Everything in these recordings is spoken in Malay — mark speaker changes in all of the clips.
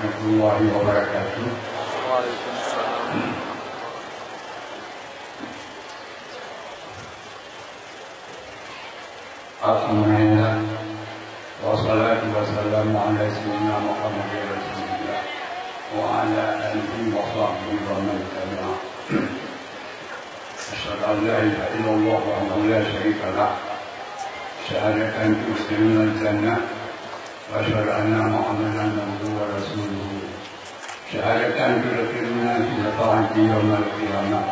Speaker 1: warahmatullahi wabarakatuh.
Speaker 2: Waalaikumsalam.
Speaker 1: Alhamdulillah, wassalatu wassalamu ala sayyidina Muhammad Rasulullah wa ala alihi wa sahbihi wa man tabi'ah. Asyhadu an la ilaha illallah wahdahu la syarika lah, syahadatan tuslimuna al-jannah, wa asyhadu anna Muhammadan abduhu wa rasuluhu, syahadatan tudkhiluna fi ta'ati yaumil qiyamah.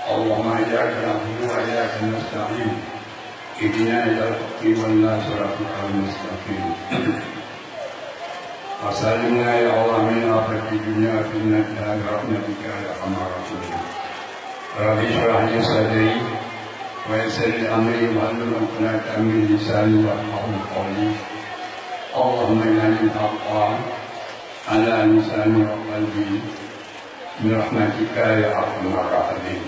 Speaker 1: Allahumma iyyaka na'budu wa iyyaka nasta'in, ihdina ilal haqqi wan siratal mustaqim. Wasallimna ya Allah min afati dunya fi innaka rahmatika ya arhamar rahimin. Rabbi shrah li sadri wa yassir li amri wahlul 'uqdatam min lisani yafqahu qawli. Allahumma inna al-haqqa ala lisani wa qalbi bi rahmatika ya arhamar rahimin.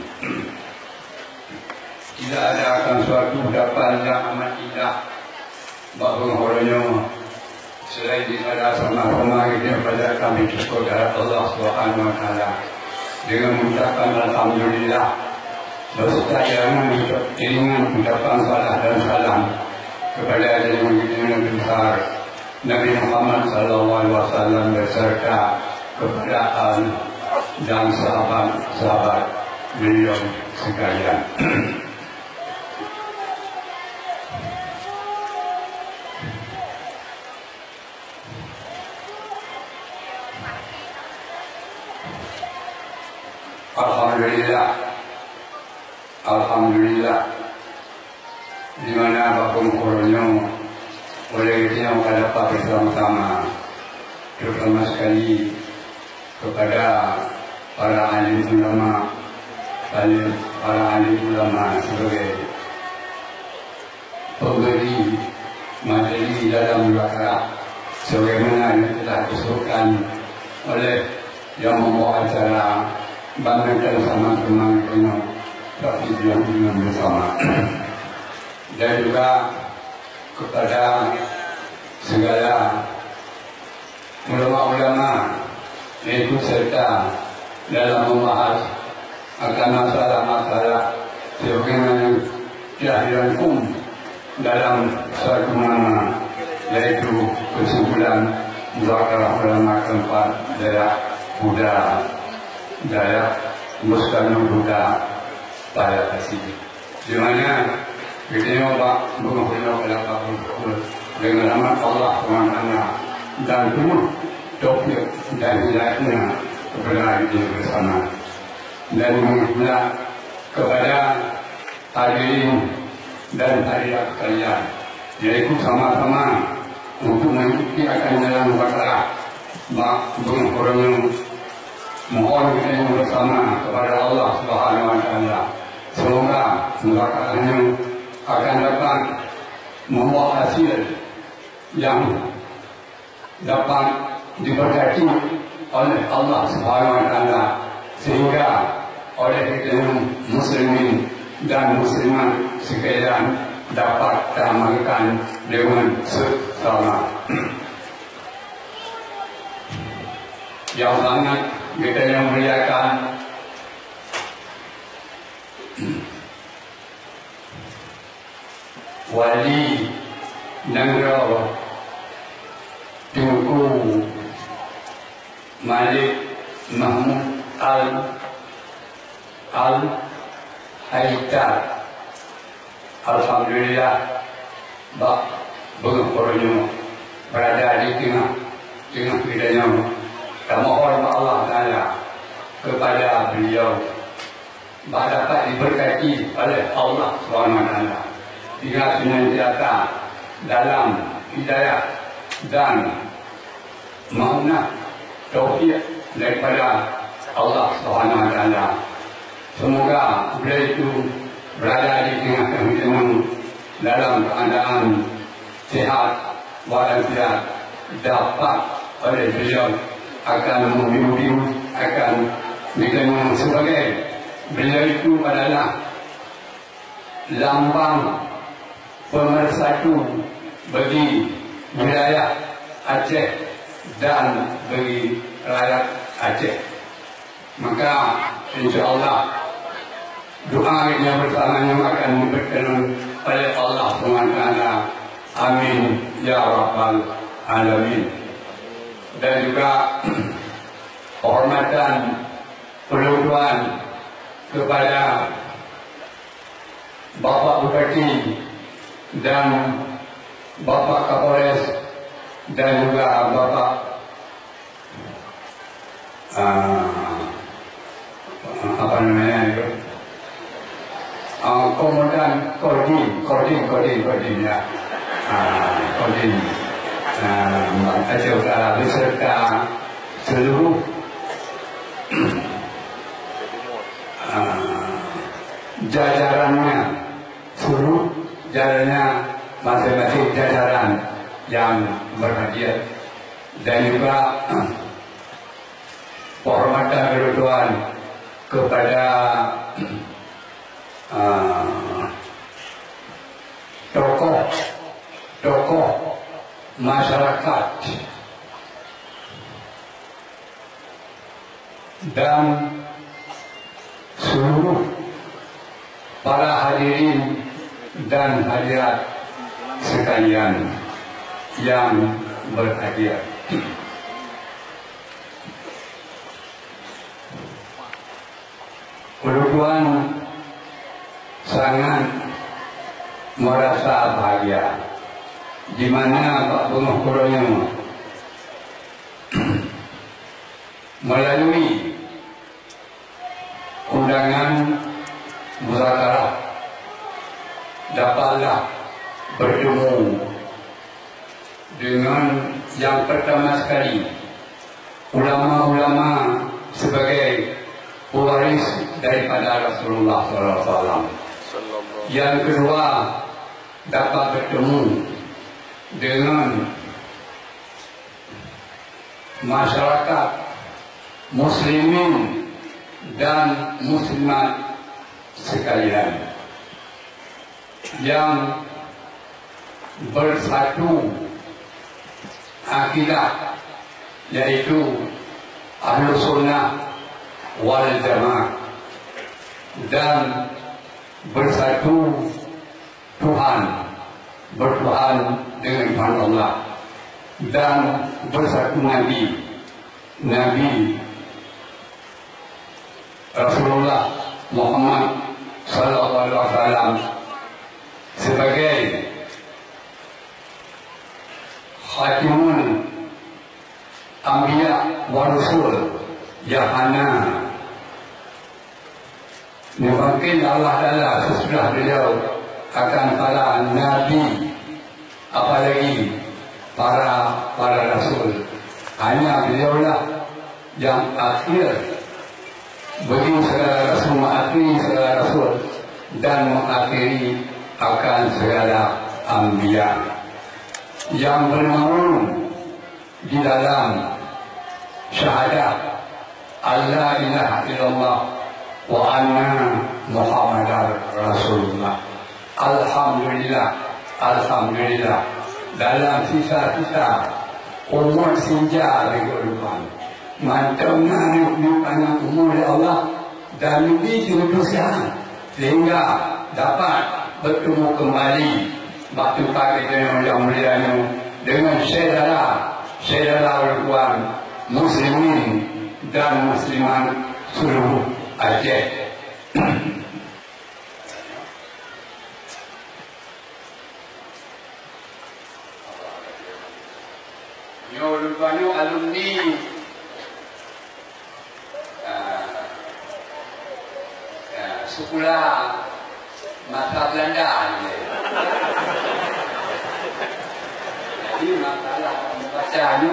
Speaker 1: Tidak ada akan suatu dapat yang amat indah bahawa orangnya selain daripada sama-sama kita pada kami syukur kepada Allah Subhanahu wa taala dengan mengucapkan alhamdulillah, berserta dengan mengucapkan salat dan salam kepada junjungan kita yang besar Nabi Muhammad sallallahu alaihi wasallam beserta kepada dan sahabat-sahabat beliau sekalian. Alhamdulillah, di mana apapun kurangnya oleh kita yang dapat bersama-sama, terutama sekali kepada para alim ulama, sebagai pemberi materi dalam muzakarah sebagaimana yang telah disebutkan oleh yang membawa acara banggakan sama-sama dengan perhatian bersama, dan juga kepada segala ulama-ulama yang ikut serta dalam membahas akan masalah-masalah sebagaimana kehadiran dalam suatu nama, yaitu kesimpulan muzakarah ulama keempat daerah Buddha, daerah Muskanu Buddha pada Pasifik, di mana kita mencoba mengumpulkan dengan amat Allah SWT dan penuh taufik dan hidayahnya kepada kita bersama, dan mengumpulkan kepada hadirin dan hadirat kalian, yaitu sama-sama untuk mengikuti akan jalan muzakarah mengumpulkan. Mohon kita bersama kepada Allah Subhanahu wa taala, semoga muzakarahnya akan dapat membawa hasil yang dapat diberkati oleh Allah Subhanahu wa taala, sehingga oleh kita muslimin dan muslimat sekalian dapat teramalkan dengan seksama. Yang sangat kita yang muliakan, Wali Negara Tunku Malik Mahmud Al-Haidar, alhamdulillah, berkornya berada di tengah kita yang mohon Allah Ta'ala kepada beliau dapat diberkati oleh Allah SWT hingga senantiasa dalam hidayah dan maunah taufik daripada Allah SWT. Semoga beliau itu berada di tengah kita dalam keadaan sehat walafiat, dapat oleh beliau akan membimbing, akan dikenal sebagai beliau itu adalah lambang pemersatu bagi wilayah Aceh dan bagi rakyat Aceh. Maka insyaAllah doa yang bersamanya akan diberikan oleh Allah SWT. Amin ya Rabbal Alamin. Dan juga penghormatan perluan kepada Bapak Bupati dan Bapak Kapolres dan juga Bapak apa namanya itu Komandan Kodim ya Kodim Aceh Utara beserta seluruh jajarannya, seluruh jajarannya masing-masing jajaran yang berhadiah, dan juga penghormatan kedudukan kepada tokoh masyarakat dan seluruh para hadirin dan hadirat sekalian yang berhadiah. Kedudukan sangat merasa bahagia di mana Pak Pengukurannya melalui undangan muzakarah dapatlah bertemu dengan yang pertama sekali ulama-ulama sebagai pewaris daripada Rasulullah SAW. Yang kedua, dapat bertemu dengan masyarakat muslimin dan muslimat sekalian yang bersatu akidah, yaitu Ahlus Sunnah wal Jamaah, dan bersatu Tuhan, bertuhan dengan Tuhan Allah, dan bersatu Nabi Rasulullah Muhammad sallallahu alaihi wasallam sebagai Khatimul Anbiya wa Rasul yang mana mungkin Allah Ta'ala sesudah beliau akan para Nabi, apalagi para Rasul. Hanya beliaulah yang akhir bagi segala Rasul, mengakhiri segala Rasul dan mengakhiri akan segala Anbiya yang bernaung di dalam syahadat Allah ilaha illallah wa anna Muhammadar Rasulullah. Alhamdulillah dalam sisa-sisa umur senja di kehidupan mantapnya di pandang umur Allah dan lebih kedudukan sehingga dapat bertemu kembali waktu pagi yang mulia dengan saudara berkuat muslimin dan muslimat seluruh Aceh. Banyak alumni sekolah mata Belanda ni. Jadi masalah bacanya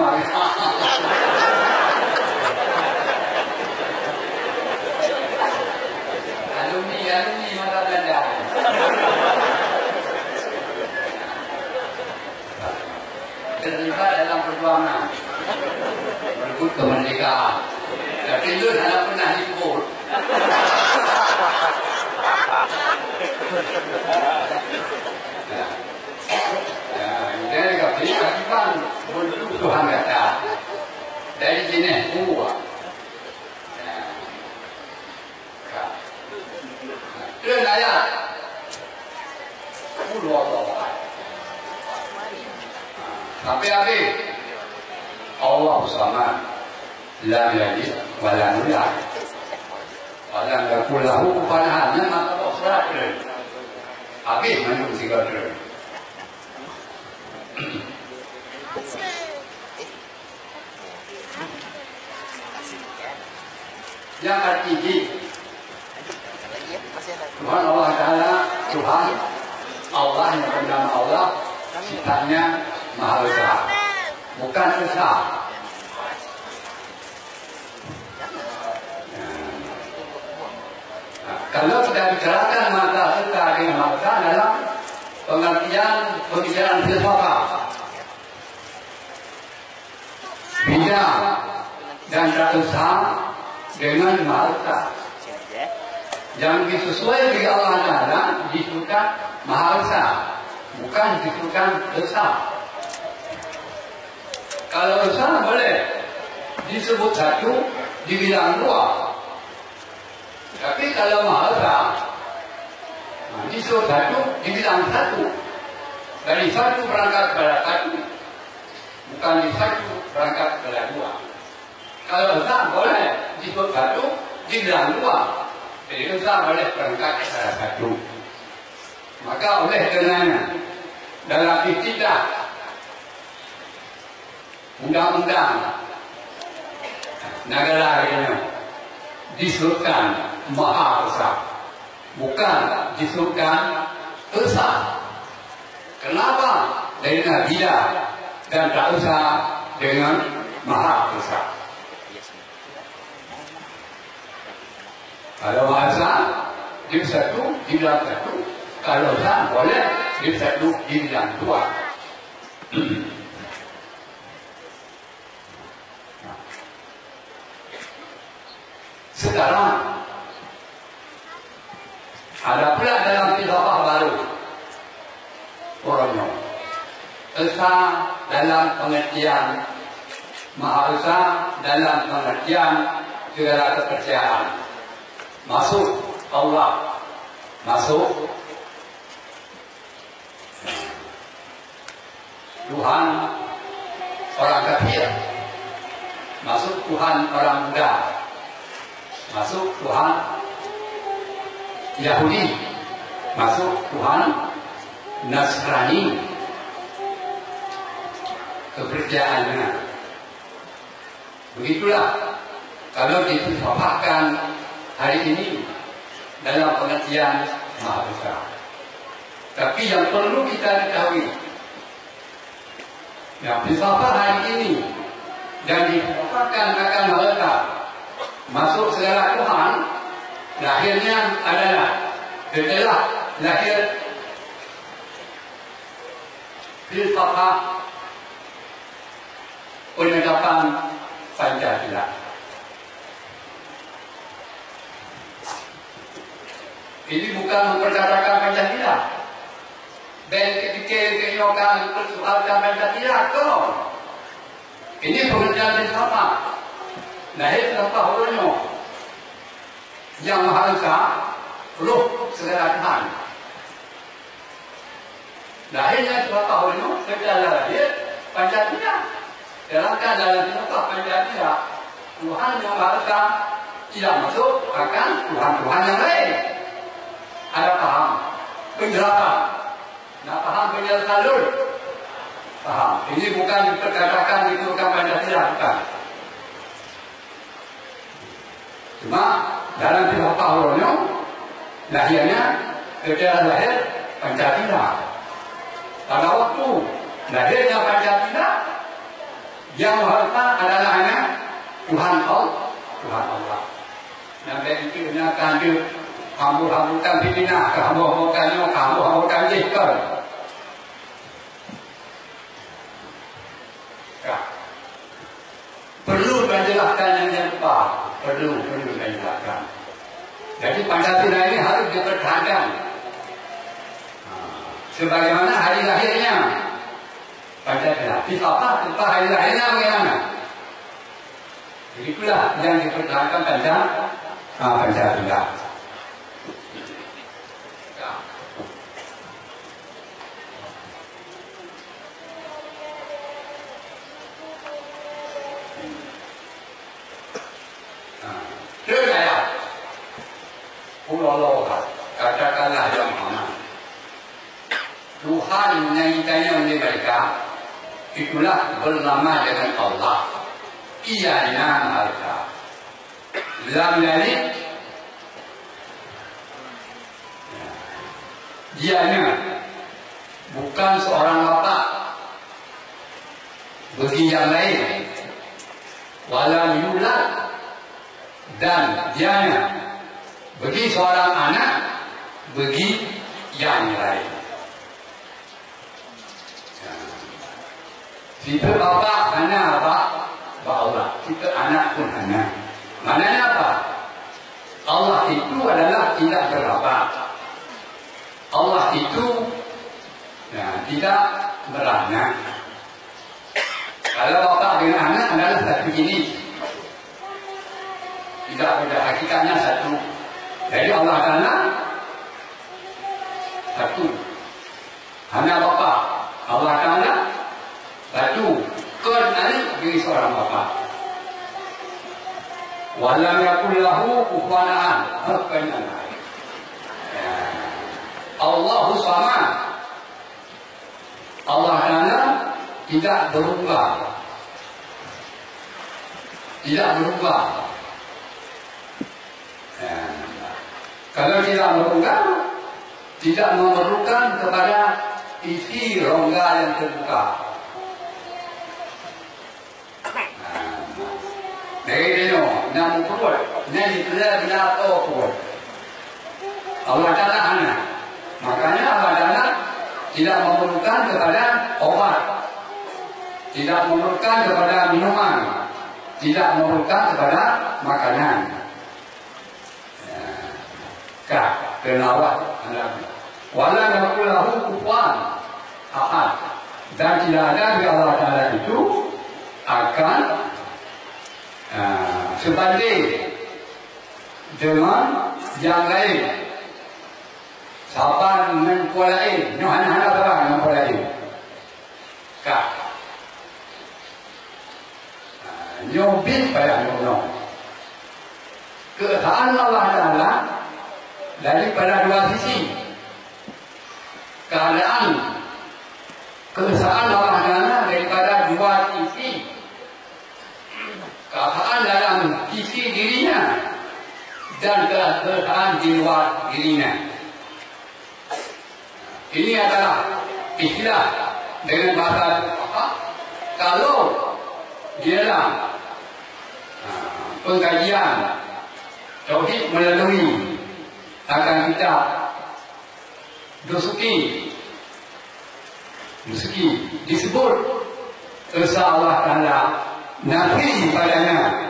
Speaker 1: alumni mata Belanda. Terlibat dalam perjuangan merebut kemerdekaan. Tapi itu tidak pernah dipukul. Jadi ketika berjuang Tuhan kata dari jenis buah. Dia ayat puluh Allah. Sampai habis Allah Samad, lam yalid wa lam yulad wa lam yakul lahu kufuwan ahad. Nama Allah surat dia. Habis mana tiga dia. Yang arti Tuhan Allah Ta'ala, Tuhan Allah yang bernama Allah, sifatnya Maha Esa, bukan Esa. Kalau kita bicarakan Maha Esa dengan Maha Esa dalam pengertian pembicaraan filsafat, beda dan tak Esa dengan Maha Esa. Yang disesuai dengan Allah Ta'ala disebutkan Maha Esa, bukan disebutkan Esa. Kalau Esa boleh disebut satu, dibilang dua. Tapi kalau Maha Esa disebut satu, dibilang satu. Dari satu berangkat kepada satu, bukan di satu berangkat kepada dua. Kalau Esa boleh disebut satu, dibilang dua. Jadi Esa boleh berangkat kepada satu. Maka oleh karenanya dalam istilah undang-undang negara ini disebutkan Maha Esa, bukan disebutkan Esa. Kenapa? Dengan bila dan tak usah dengan Maha Esa. Kalau Maha Esa di satu, di dalam satu. Kalau Esa boleh di satu, di dalam dua. Sekarang ada pula dalam filsafat baru orangnya Esa dalam pengertian Maha Esa dalam pengertian segala kepercayaan. Masuk Allah, masuk Tuhan orang kafir, masuk Tuhan orang Buddha, masuk Tuhan Yahudi, masuk Tuhan Nasrani. Kepercayaannya begitulah kalau difilsafatkan hari ini dalam pengertian Maha Esa. Tapi yang perlu kita ketahui, yang filsafat hari ini dan difilsafatkan akan Maha Esa masuk segala Tuhan, lahirnya adalah setelah lahir filsafat penegakan Pancasila. Ini bukan memperkatakan Pancasila. Dan ketika keyokan mempersoalkan Pancasila, ini pengertian filsafat. Lahir filsafat orangnya yang Maha Esa, roh segala Tuhan. Lahirnya filsafat orangnya setelah lahir Pancasila. Dalam keadaan filsafat Pancasila, Tuhan yang Maha Esa tidak masuk akan Tuhan-Tuhan yang lain. Ada paham penjelasan, nak paham penjelasan dulu. Paham? Ini bukan perkatakan itu bukan Pancasila, bukan. Cuma dalam filsafat orangnya lahirnya ketika lahir Pancasila. Pada waktu lahirnya Pancasila, yang Maha Esa adalah hanya Tuhan Allah. Yang itu akan hambur-hamburkan pimpinan, hambur-hamburkan jikar. Ya. Perlu menjelaskan yang tepat. Perlu menjelaskan. Jadi Pancasila ini harus dipertahankan sebagaimana hari lahirnya. Pancasila. Filsafat tentang hari lahirnya bagaimana? Itulah yang dipertahankan Pancasila. Saya Pulau katakanlah yang mana Tuhan yang ditanya oleh mereka itulah bernama dengan Allah. Ianya mereka lam yalid, dianya bukan seorang bapa bagi yang lain, wala yulad, dan dianya bagi seorang anak bagi yang lain. Kita bapa anak apa? Allah. Kita anak pun anak. Maknanya apa? Allah itu adalah tidak berbapa. Allah itu tidak beranak. Kalau bapa dengan anak adalah satu jenis. Tidak beda, hakikatnya satu. Jadi Allah Ta'ala satu. Hanya bapa. Allah Ta'ala satu. Kerana bagi seorang bapa. Walam yakul lahu kufuwan ahad. Allahu Samad. Allah Ta'ala tidak berubah. Tidak berubah. Kalau tidak berubah, tidak memerlukan kepada isi rongga yang terbuka. Dari itu, namun perut, nanti bila tahu perut. Allah Ta'ala anak. Makanya Allah Ta'ala tidak memerlukan kepada obat, tidak memerlukan kepada minuman, tidak memerlukan kepada makanan. Kenawat wala yakul lahu kufuwan ahad, dan tidak ada di Allah Ta'ala itu akan sebanding dengan yang lain. Siapa mempulai hanya orang mempulai nyobit pada nyobit keadaan Allah Ta'ala daripada dua sisi. Keadaan keesaan Allah Ta'ala daripada dua sisi. Keesaan dalam sisi dirinya dan keesaan di luar dirinya. Ini adalah istilah dengan bahasa apa? Kalau dalam pengkajian tauhid melalui akan kita Dusuki disebut esa Allah Ta'ala nafi padanya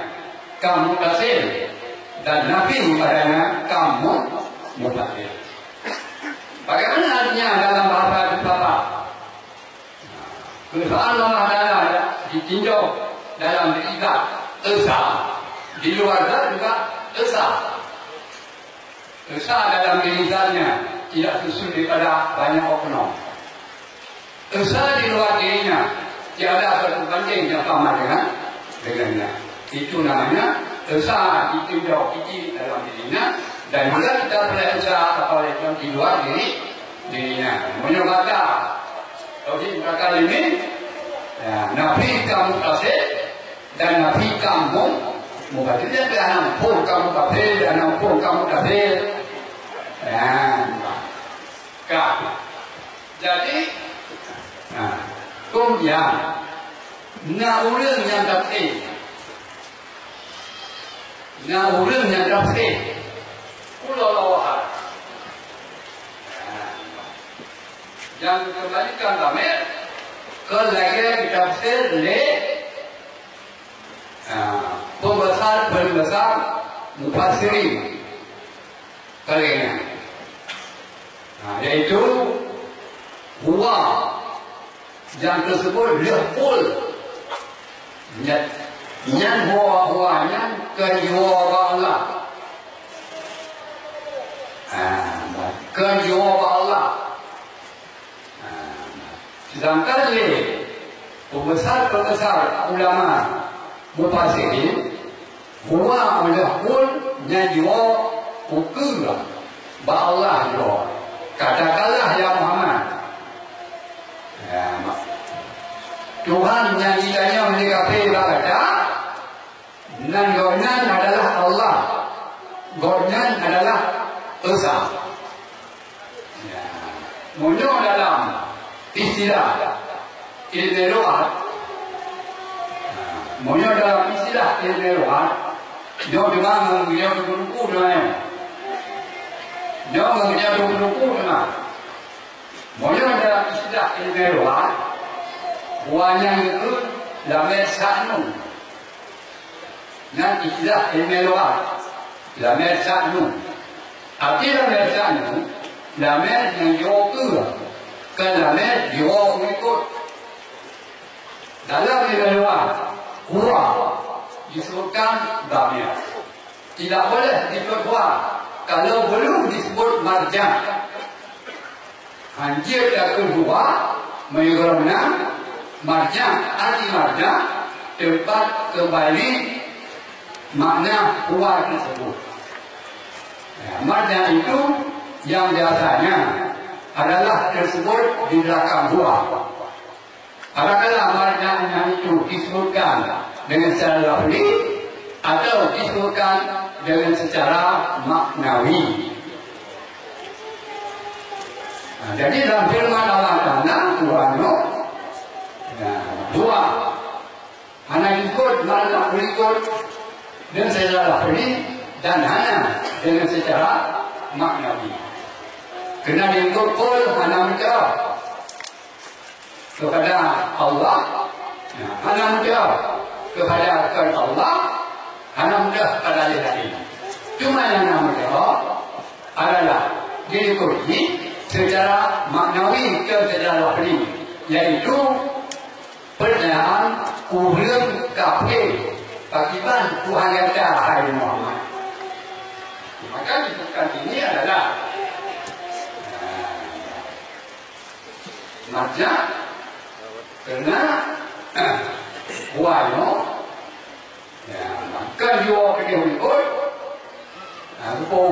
Speaker 1: kamu tasir dan nafi padanya kamu mutasir. Bagaimana artinya dalam bahasa Bapa? Keesaan Allah Ta'ala ditinjau dalam diri esa, di luar juga esa. Esa dalam diri zatnya tidak susun daripada banyak oknum. Esa di luar dirinya tiada berbanding yang sama dengannya. Itu namanya esa ditinjau kecil dalam dirinya, dan juga kita boleh esa apa di luar dirinya. Menyebabkan tauhid perkara ini nafi kamu kasih dan nafi kamu mubadir. Dia berana pun kamu kafir dan pun kamu kafir. Jadi kemudian orang yang kafir, orang yang kafir ulawah yang kembalikan kami ke lagi tafsir le pembesar mufassirin kalinya, yaitu huwa yang tersebut lehpul nyan huwa-huwanya kejiwa Allah. Kejiwa Allah. Sedangkan pembesar-pembesar ulama mufassirin huwa lehpul nyajiwa ukul ba Allah jo. Katakanlah ya Muhammad, Tuhan yang ditanya oleh kafir berkata, nan gornan adalah Allah, gornan adalah Esa. Munyo dalam istilah ilmu rohat, munyo dalam istilah ilmu rohat, dia memang menjadi berukul dengan, dia menjadi berukul dengan, munyo dalam istilah ilmu rohat. Wanya itu lamer sanu, nan istilah emeloa, lamer sanu. Arti lamer sanu, lamer yang jauh ke lamer jauh mengikut. Dalam emeloa, huwa disebutkan damai. Tidak boleh disebut huwa kalau belum disebut marjan. Anjir takkan huwa mengerana. Marja, arti marja tempat kembali makna huwa tersebut. Marja itu yang biasanya adalah tersebut di belakang huwa. Apakah marjanya itu disebutkan dengan secara lafzi atau disebutkan dengan secara maknawi? Jadi dalam firman Allah Taala Tuhan dua hanya ikut makna berikut dengan secara lafzi dan hanya dengan secara maknawi. Kena diikut pun hanya menjawab kepada Allah, hanya menjawab kepada Allah, hanya menjawab kepada lain. Cuma yang nak menjawab adalah diikuti secara maknawi ke secara lafzi, yaitu pertanyaan kuhrim kafir akibat Tuhan yang hai Muhammad. Maka disebutkan ini adalah marja kerana huwano maka jua pergi berikut buku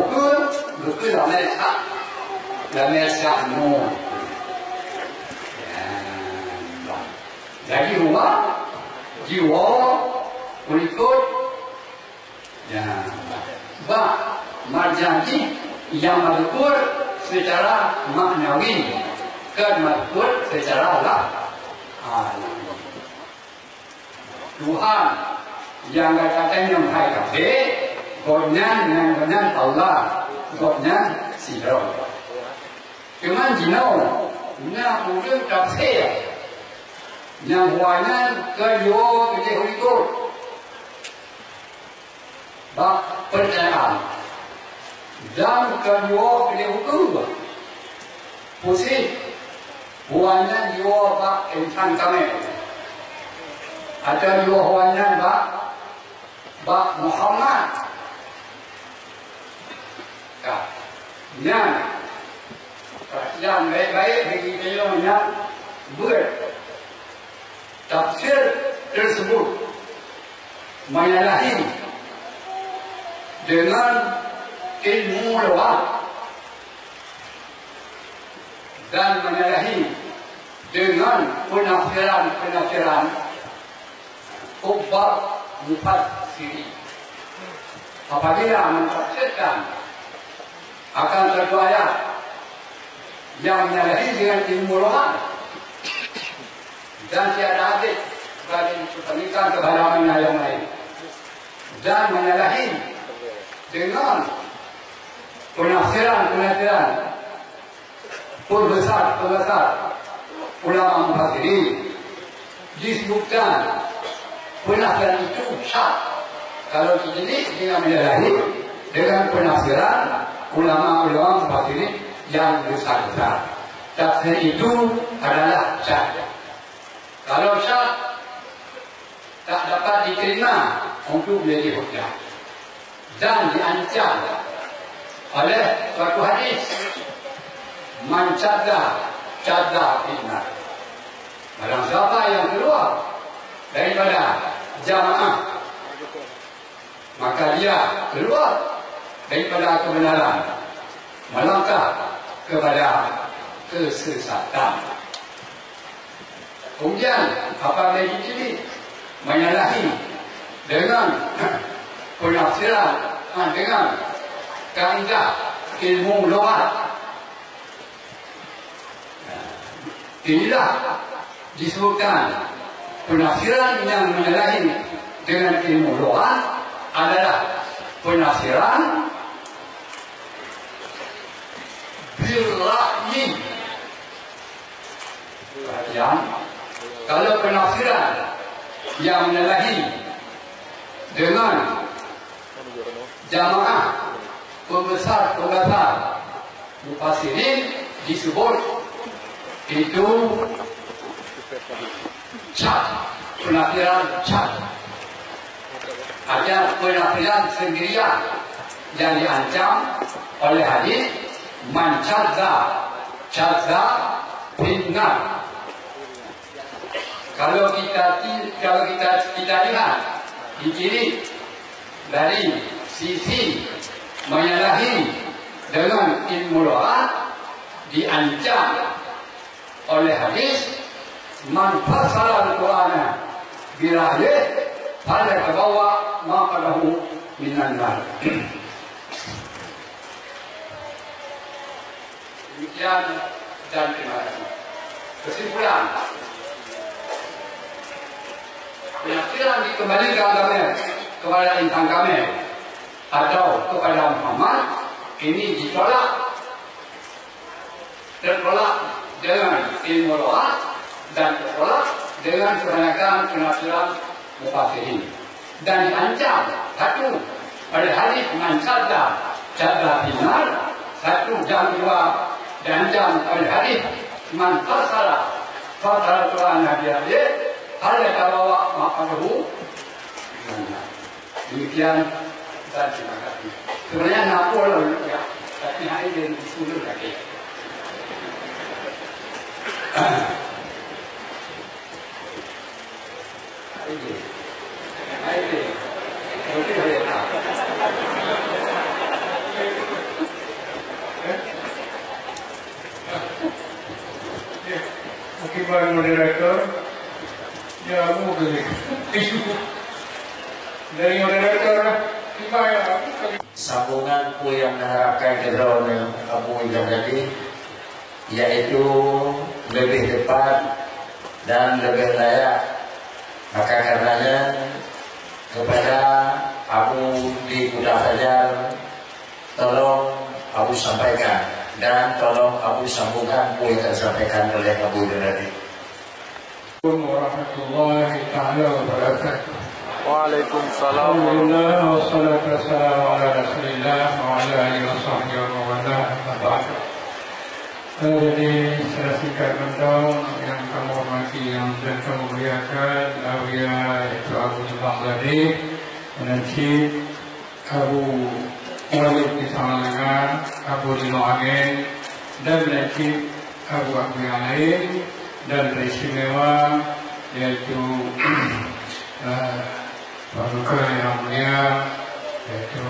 Speaker 1: dalam esok no. Lagi huwa jiwa berikut marjanji yang mazkur secara maknawi dan mazkur secara lafzi. Tuhan yang katakan yang hai kafir, godnya dengan Allah, godnya sidro. Cuma jinau, nak mungkin kafir. Yang huwanan kejiwa berikut bak percayaan dan kejiwa berikut pusing huwanan jiwa bak insan kami ada jiwa huwanan bak Muhammad yang baik-baik begitu yang tafsir tersebut menyalahi dengan ilmu luar dan menyalahi dengan penafsiran kubbar mufassiri. Apabila menafsirkan akan satu ayat yang menyalahi dengan ilmu luar dan tiada hadis bagi dibandingkan kepada yang lain dan menyalahi dengan penafsiran pembesar ulama mufassirin disebutkan penafsiran itu sah kalau jadi dengan menyalahi dengan penafsiran ulama mufassirin yang besar-besar. Tafsir itu adalah sah. Kalau syarat tak dapat diterima untuk menjadi hujjah dan diancam oleh suatu hadis, man cadda fitnah. Barang siapa yang keluar daripada jamaah, maka dia keluar daripada kebenaran, melangkah kepada kesesatan. Kemudian apabila diciri menyalahi dengan penafsiran, dengan kaedah ilmu lughat, inilah disebutkan penafsiran yang menyalahi dengan ilmu lughat adalah penafsiran birra'yi. Perhatian, kalau penafsiran yang menyalahi dengan jamaah pembesar mufassirin disebut itu penafsiran cat. Ada penafsiran sendirian yang diancam oleh hadis man cadza fitnah. Kalau kita lihat diciri dari sisi menyalahi dengan ilmu lughat, diancam oleh hadis man fassara al-Qur'ana birahih fala tabawa maqalahu minan nar. Demikian dan terima kasih. Kesimpulan, penafsiran dikembalikan kepada insan kami atau kepada Muhammad ini ditolak, tertolak dengan ilmu lughat dan tertolak dengan kebanyakan penafsiran mufassirin, dan diancam satu oleh hadis man cadda fitnah, satu dan dua diancam oleh hadis man fassara Quran hadis hal tabawa maqalahu. Demikian dan terima kasih. Sebenarnya napol ya, tapi hari ini disuruh lagi.
Speaker 3: Okey, Pak Moderator. Ya, mungkin isu dari moderator
Speaker 4: sambungan yang mengharapkan kebenaran kamu yang tadi, yaitu lebih tepat dan lebih layak. Maka karenanya kepada Abu di Kuda Fajar, tolong Abu sampaikan dan tolong Abu sambungkan yang disampaikan oleh Abu tadi.
Speaker 3: Warahmatullahi taala wabarakatuh.
Speaker 2: Waalaikumsalam.
Speaker 3: Alhamdulillah wassalatu wassalamu ala Rasulillah wa ala alihi washabbihi wa man Jadi saya singkat mendong yang kamu hormati dan kamu muliakan, Awliya itu Abu Jum'ah tadi, Menancip Abu Walid di Samangangan, Abu Lino Angin, dan Menancip Abu yang lain, dan teristimewa yaitu Pak Luka yang mulia, yaitu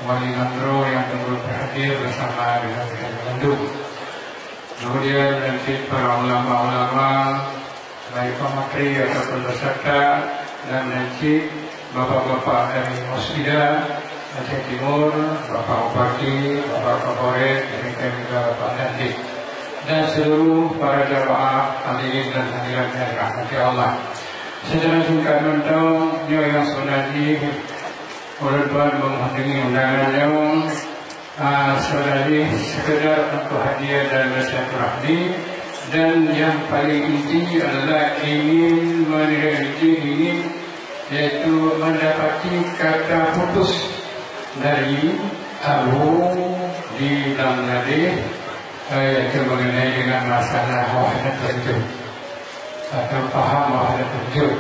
Speaker 3: Wali Gandro yang turut berhadir bersama dengan Bandung. Kemudian nanti para ulama-ulama, baik pemateri ataupun peserta, dan nanti bapak-bapak dari Musbida Aceh Timur, Bapak Bupati, Bapak Kapolres, dan juga Bapak Dandik, dan seluruh para jamaah hadirin dan hadirat yang dirahmati Allah. Secara singkat mentau, yang sebenarnya oleh Tuhan menghadiri undangannya, sekedar untuk hadiah dan bersilaturahmi, dan yang paling inti adalah ingin yaitu mendapati kata putus dari Abu di dalam hadis, yaitu mengenai dengan masalah wahdatul wujud. atau paham wahdatul wujud.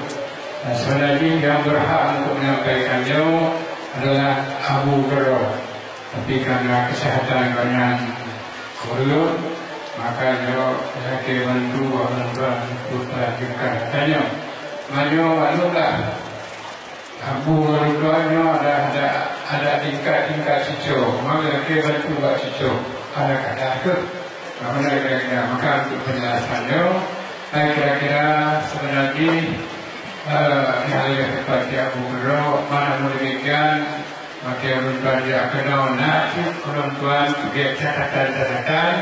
Speaker 3: Dan sebenarnya yang berhak untuk menyampaikannya adalah Abu Hurairah, tapi karena kesihatan yang kurun, maka dia bantu orang-orang untuk melanjutkan katanya. Maklumlah Abu Hurairah ada tingkat-tingkat cucu, maka dia bantu buat cucu ada kata itu. Maka untuk penjelasannya, kira-kira sebenarnya yang kepada Abu Hurairah mana demikian, maka berbahagia kenal nasib tuan sebagai catatan-catatan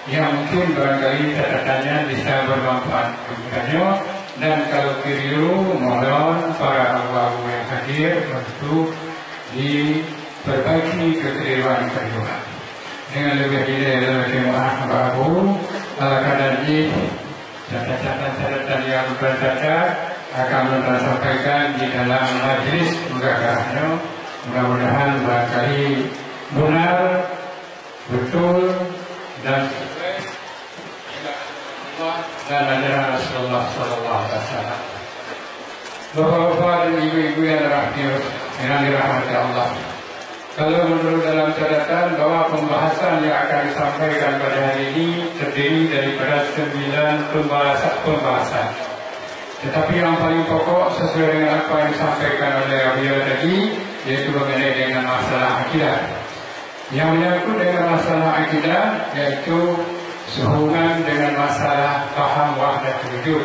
Speaker 3: yang mungkin barangkali catatannya bisa bermanfaat kepadanya, dan kalau keliru mohon para abu-abu yang hadir untuk diperbaiki kekeliruan-kekeliruan dengan lebih lebih maaf abu-abu kadang ini catatan-catatan yang bercacat akan disampaikan di dalam majlis mudah-mudahan. Mudah-mudahan barangkali benar, betul dan sesuai dan ajaran Rasulullah Sallallahu Alaihi Wasallam. Bapak-bapak dan ibu-ibu yang dirahmati Allah, kalau menurut dalam catatan bahwa pembahasan yang akan disampaikan pada hari ini terdiri daripada 9 pembahasan. Tetapi yang paling pokok sesuai dengan apa yang disampaikan oleh beliau tadi, yaitu mengenai dengan masalah akidah. Yang menyangkut dengan masalah akidah, yaitu sehubungan dengan masalah paham wahdatul wujud.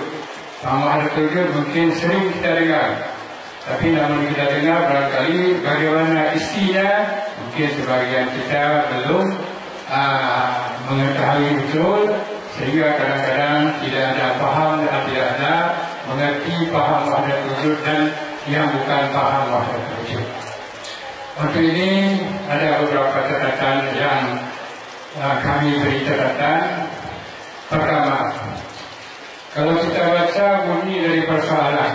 Speaker 3: Paham wahdatul wujud mungkin sering kita dengar, tapi namun kita dengar barangkali bagaimana isinya, mungkin sebagian kita belum mengetahui betul, sehingga kadang-kadang tidak ada paham dan tidak ada mengerti paham wahdatul wujud dan yang bukan paham wahdatul wujud. Untuk ini ada beberapa catatan yang kami beri catatan. Pertama, kalau kita baca bunyi dari persoalan,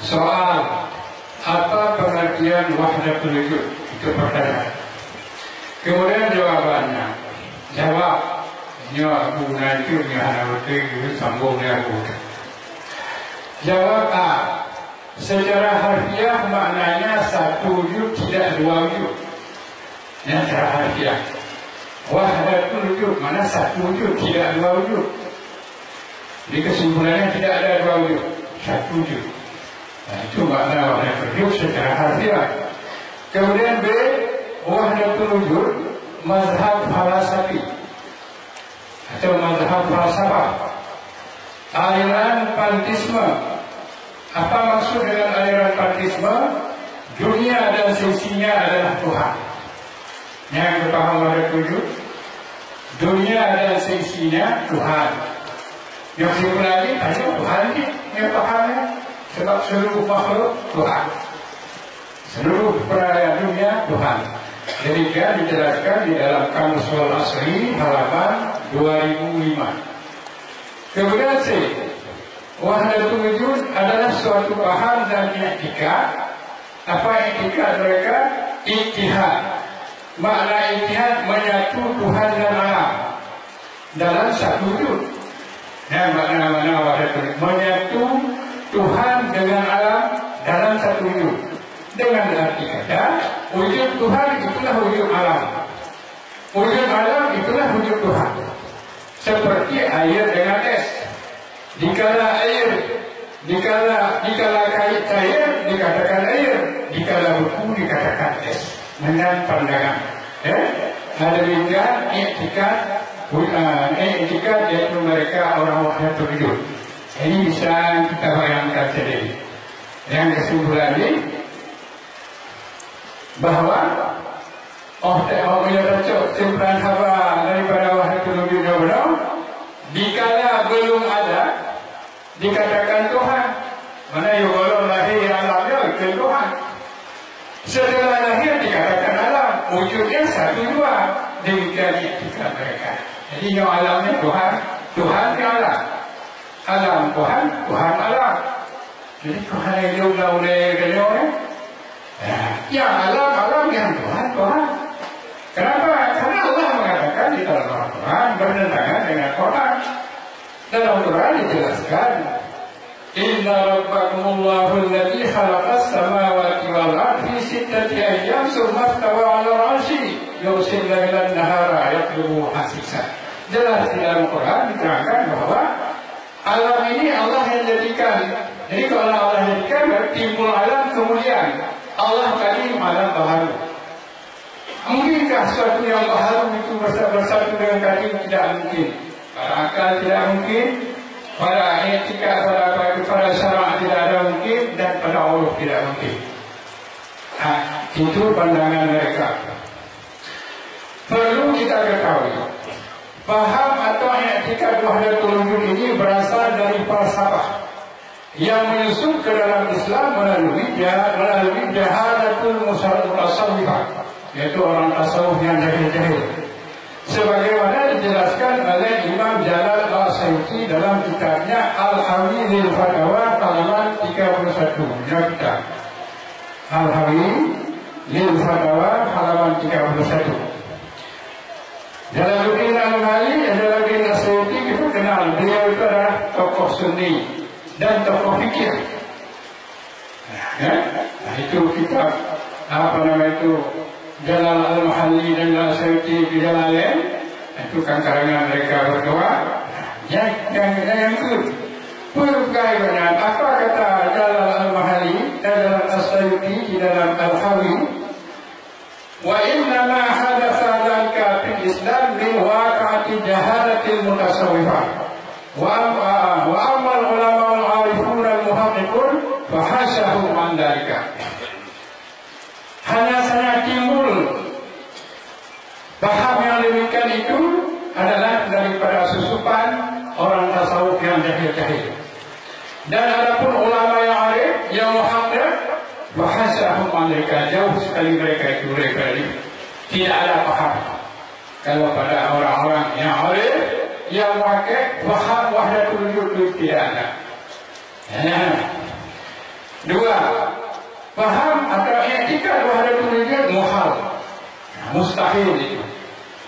Speaker 3: soal apa pengertian wahdatul wujud, itu pertanyaan. Kemudian jawabannya, jawab Abu Najib itu sambung dengan Abu. Jawab A, secara harfiah maknanya satu wujud tidak dua wujud. Yang secara harfiah wahdatul wujud mana satu wujud tidak dua wujud. Di kesimpulannya tidak ada dua wujud, satu wujud. Nah, itu makna wahdatul wujud secara harfiah. Kemudian B, wahdatul wujud mazhab falsafi atau mazhab falsafah, aliran pantisme. Apa maksud dengan aliran pantisme? Dunia dan sisinya adalah Tuhan. Yang berpaham wahdatul wujud, dunia dan sisinya Tuhan. Yang satu lagi hanya Tuhan yang pahamnya, sebab seluruh makhluk Tuhan, seluruh peraya dunia Tuhan. Demikian dijelaskan di dalam Kamusul Asri halaman 2005. Kemudian C, wahdatul wujud adalah suatu paham dan i'tikad. Apa i'tikad mereka? Ittihad. Makna ittihad menyatu Tuhan dan alam dalam satu wujud. Dan makna-makna wahdatul wujud menyatu Tuhan dengan alam dalam satu wujud. Dengan arti kata, wujud Tuhan itulah wujud alam. Wujud alam itulah wujud Tuhan. Seperti air dengan es. Dikala kait cair dikatakan air, dikala beku dikatakan es. Dengan pandangan. Ada demikian i'tikad yaitu mereka orang wahdatul wujud. Ini bisa kita bayangkan sendiri. Yang kesimpulan ini bahwa kesimpulan haba daripada wahdatul wujud dikala belum ada dikatakan Tuhan. Mana yang belum lahir alamnya itu Tuhan. Setelah lahir dikatakan alam, wujudnya satu dua. Demikian i'tikad mereka. Jadi yang alamnya Tuhan, Tuhan yang alam, alam Tuhan, Tuhan alam. Jadi Tuhan yang diulang-ulang yang alam yang Tuhan. Kenapa? Karena Allah mengatakan di dalam Al-Quran bertentangan dengan Quran. Dalam Quran dijelaskan Inna rabbakumullahu alladhi khalaqas samawati wal ardi fi sittati ayyam thumma istawa 'ala al-'arsy yughsil laila an-nahara yatlubuhu hasisa. Jelas di dalam Quran diterangkan bahwa alam ini Allah yang jadikan. Jadi kalau Allah jadikan timbul alam kemudian Allah tadi alam baharu. Mungkinkah sesuatu yang baharu itu bersatu dengan kadim? Tidak mungkin. Pada akal tidak mungkin, pada etika, pada syara' tidak ada mungkin, dan pada Allah tidak mungkin. Itu pandangan mereka. Perlu kita ketahui, paham atau etika wahdatul wujud ini berasal dari falsafah yang menyusup ke dalam Islam melalui jahalatul mutasawwifah, yaitu orang tasawuf yang jahil-jahil. Sebagaimana dijelaskan oleh Imam Jalal Al-Sayuti dalam kitabnya Al-Hawi lil Fatawa halaman 31. Kitab Al-Hawi lil Fatawa halaman 31. Jalaluddin Al-Ghali, Jalaluddin Al-Sayuti kita kenal, beliau itu adalah tokoh Sunni dan tokoh fikih. Nah, itu kitab Jalal Al-Mahalli dan Al-Sayuti di Jalalain, itu kan karangan mereka berdua. Yang itu bagaimana? Apa kata Jalal Al-Mahalli dan Jalal Al-Sayuti di dalam Al-Hawi? Wa inna ma hadatsa dzalika fil Islam min waqa'ati jahalatil mutasawwifah. Wa amma ulama al-arifun al-muhaqqiqun fa hasahu an dzalika. Hanya saja timbul paham yang demikian itu adalah daripada susupan orang tasawuf yang jahil-jahil. Dan adapun ulama yang arif, yang muhaqqiq, bahasa mereka jauh sekali mereka itu tidak ada paham. Kalau pada orang-orang yang arif, yang muhaqqiq, paham wahdatul wujud tidak ada. Dua, paham atau etika wahdatul wujud muhal, mustahil itu.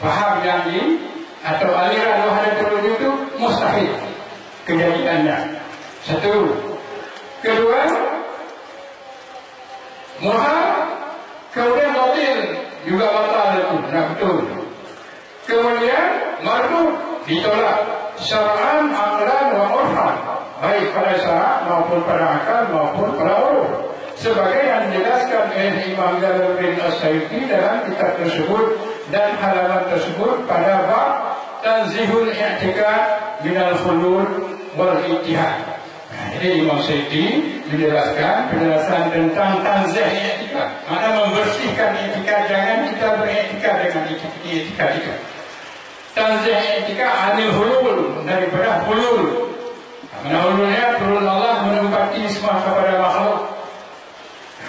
Speaker 3: Paham yang ini atau aliran wahdatul wujud itu mustahil kejadiannya. Satu. Kedua, muhal, kemudian batil juga batal itu, betul. Kemudian mardud ditolak syar'an, aqlan wa urfan, baik pada syara' maupun pada akal maupun pada uruf. Sebagai yang dijelaskan oleh Imam Jalaluddin As-Sayuti dalam kitab tersebut dan halaman tersebut pada bab tanzihul i'tikad minal khulul wal ittihad. Jadi Imam Sayuti menjelaskan penjelasan tentang tanzih i'tikad, mana membersihkan i'tikad, jangan kita beretikad dengan i'tikad itu. Tanzih i'tikad anil hulul, daripada hulul. Mana hululnya hulul Allah menempati semua kepada makhluk.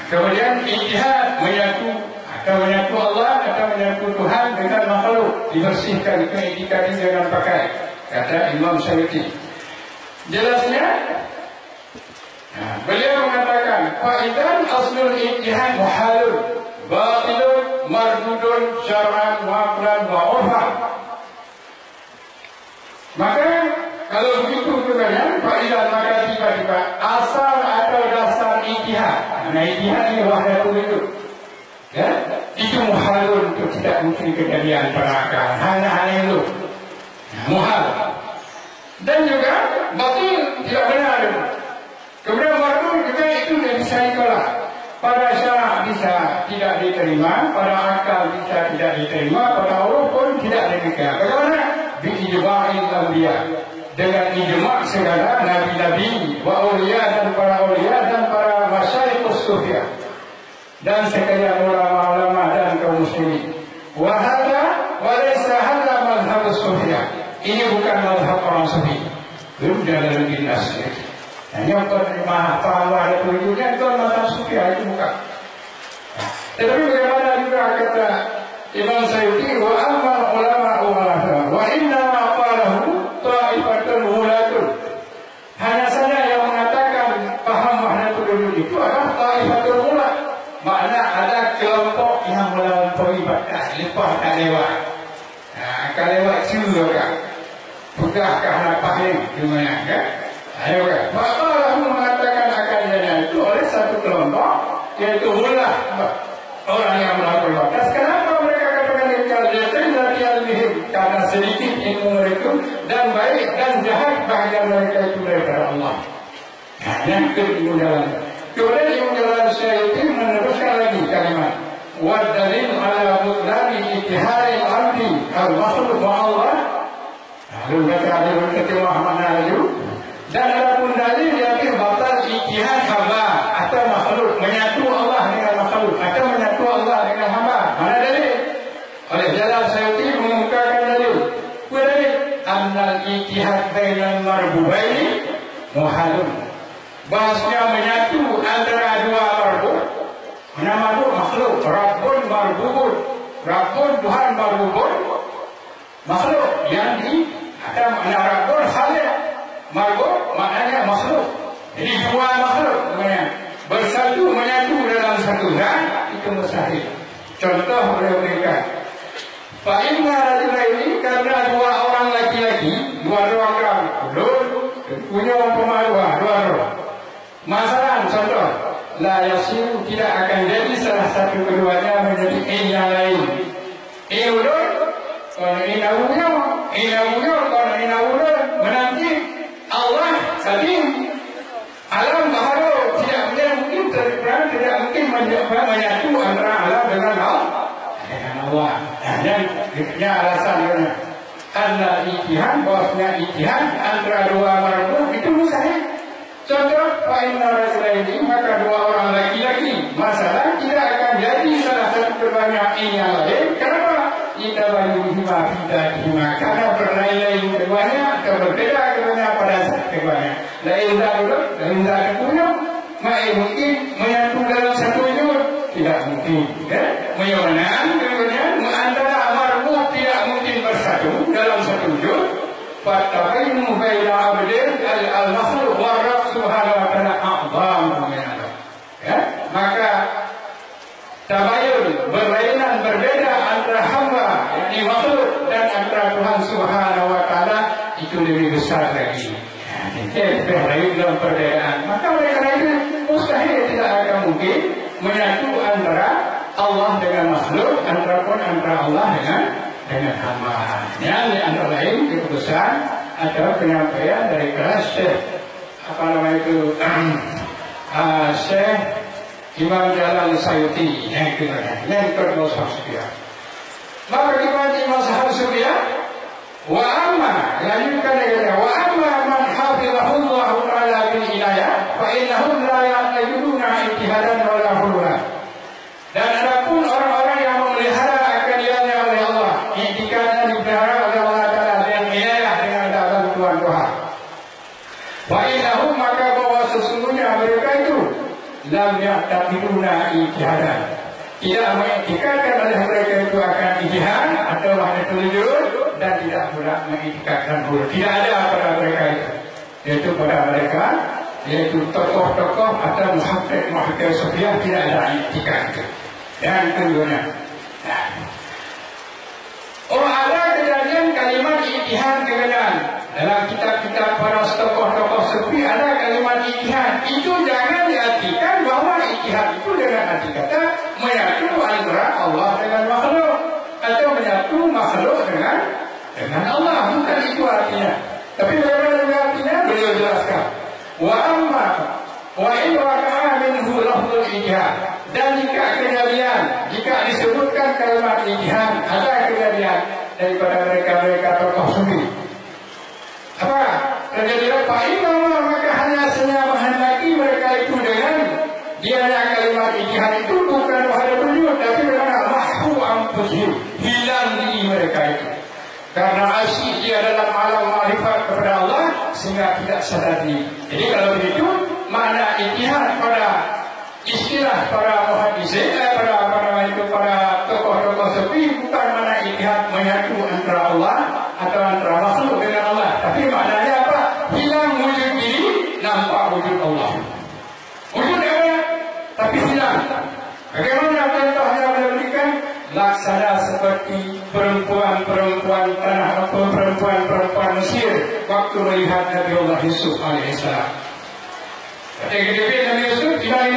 Speaker 3: Kemudian ittihad, menyatu atau menyatu Allah atau menyatu Tuhan dengan makhluk, dibersihkan itu i'tikad ini jangan pakai, kata Imam Sayuti. Jelasnya, beliau mengatakan fa'idan aslul ittihad muhalun batilun mardudun syar'an wa aqlan wa urfan. Maka kalau begitu sebenarnya fa'idan, maka tiba-tiba asal atau dasar ittihad, nah ittihad ini wahdatul wujud, ya, itu muhalun, itu tidak mungkin kejadian pada akal, hanya itu muhal. Dan juga batil, tidak benar. Kemudian mardud juga itu tidak bisa ditolak. Pada syara' bisa tidak diterima, pada akal bisa tidak diterima, pada uruf pun tidak demikian. Bagaimana? Bi-ijma'il anbiya, dengan ijma' segala nabi-nabi, wa awliya dan para awliya dan para masyaikhus sufiyah dan sekalian ulama-ulama dan kaum muslimin. Wa hadha wa laysa hadha madhhabus sufiyah. Ini bukan madhab orang sufi. Belum dalam dinas. Hanya untuk menerima paham wahdatul wujudnya itu madhab sufiyah, itu bukan. Tetapi bagaimana juga kata Imam Sayuti, wa amma ulama wa inna ma qalahu ta'ifatun wulatun. Hanya saja yang mengatakan paham wahdatul wujud itu adalah ta'ifatun wulat. Makna ada kelompok yang melampaui batas, lepas tak lewat. Kalau lewat juga, budahkah lapah ini? Gimana kan? Ayo kan? Maqalahu satu kelompok, yaitu ulah orang yang melakukan batas. Kenapa mereka katakan ikhtiar latihan karena sedikit ilmu mereka dan baik dan jahat bahagian mereka itu daripada Allah. Yang kedua, kemudian Imam Jalal Syaikh'i meneruskan lagi kalimat wadalil ala mutlaqi ittihadil abdi al-makhluk wa Allah. Lalu baca hadis ketimah mana lagi? Dan ada pun dalil yang batal ittihad hamba atau makhluk, menyatu Allah dengan makhluk atau menyatu Allah dengan hamba. Mana dalil? Oleh Jalal Syaikh'i mengemukakan dalil. Dalil annal ittihad bainal marbubaini muhalun. Bahasnya menyatu antara dua marbub. Mana marbub? Makhluk. Rabbun marbubun. Rabbun Tuhan marbubun. Makhluk yang di ada makna Rabbun khaliq. Marbub maknanya makhluk. Jadi dua makhluk bersatu menyatu dalam satu zat itu mustahil. Contoh boleh berikan. Fa inna rajulaini, karena dua orang laki-laki, dua orang punya pemaluan, dua orang. Masalah contoh, la yasiru, tidak akan jadi salah satu keduanya menjadi yang lain. Ulun, kalau inawunya, kalau inawunya menanti Allah saking alam baharu tidak mungkin menyatu antara alam dengan Allah. Dan dia alasannya karena ittihad, bahwasanya ittihad antara dua marbub itu mustahil. Contoh, fa'inna rajulaini, maka dua orang laki-laki, masalah tidak akan jadi salah satu keduanya yang lain. Kenapa? Ida bayuhima fidahima, karena berlain-lain keduanya atau berbeda keduanya pada saat keduanya. Lain tak punya, mungkin menyatu dalam satu wujud, tidak mungkin. Menyamakan keduanya antara marbub tidak mungkin bersatu dalam satu wujud. Fatabainu baina abdin al-makhluk wa rabb subhanahu wa ta'ala a'zamu min Allah. Maka tabayun, berlainan, berbeda antara hamba yakni makhluk dan antara Tuhan subhanahu wa ta'ala itu lebih besar lagi. Berlain dalam perbedaan. Maka oleh karena itu mustahil, tidak akan mungkin menyatu antara Allah dengan makhluk, antara Allah dengan hamba. Yang antara lain keputusan atau penyampaian dari kelas Syekh Syekh Imam Jalal Syaikh'i yang kedua Sufyan. Maka kita Imam Sufyan wa amma, lanjutkan dengan wa amma man hafizahullah ta'ala bil inayah fa innahum la ya'tayuna ijtihadan wa la hululan. Dan adapun orang-orang yang memelihara akan dianya oleh Allah, i'tikadnya dipelihara oleh Allah Ta'ala dengan inayah, dengan ada bantuan Tuhan. Wa innahum, maka bahwa sesungguhnya mereka itu lam ya'taqiduna ijtihadan, tidak mengiktikadkan oleh mereka itu akan ijtihad atau wahdatul wujud, dan tidak pula mengiktikadkan hulu. Tidak ada pada mereka itu, yaitu pada mereka, yaitu tokoh-tokoh atau muhakkik Sufyan tidak ada iktikad. Yang keduanya, ada kejadian kalimat ijtihad kebenaran dalam kitab-kitab para tokoh-tokoh Sufi, ada kalimat ijtihad. Itu jangan diartikan bahwa ijtihad itu dengan arti kata menyatu antara Allah dengan makhluk atau menyatu makhluk dengan Allah, bukan itu artinya. Tapi bagaimana artinya? Beliau jelaskan. Wa amma wa in waqa'a minhu lafzul ijtihad. Dan jika disebutkan kalimat ijtihad, ada kejadian daripada mereka tokoh Sufi. Apa? Kejadian fa'inna, maka hanya menghendaki mereka itu dengan dianya kalimat ijtihad itu bukan wahdatul wujud, tapi dengan mahfu anfusihim, hilang diri mereka itu. Karena asyik dia dalam alam ma'rifat kepada Allah sehingga tidak sadar diri. Jadi kalau begitu, makna ijtihad pada istilah para muhaddisin, para tokoh-tokoh Sufi bukan mana ijtihad menyatu antara Allah atau antara makhluk dengan Allah, tapi maknanya apa? Hilang wujud diri, nampak wujud Allah. Wujud ada, tapi hilang. Bagaimana contohnya boleh berikan? Laksana seperti perempuan Mesir waktu melihat Nabi Allah Yusuf alaihissalam. Ketika Nabi Yusuf tidak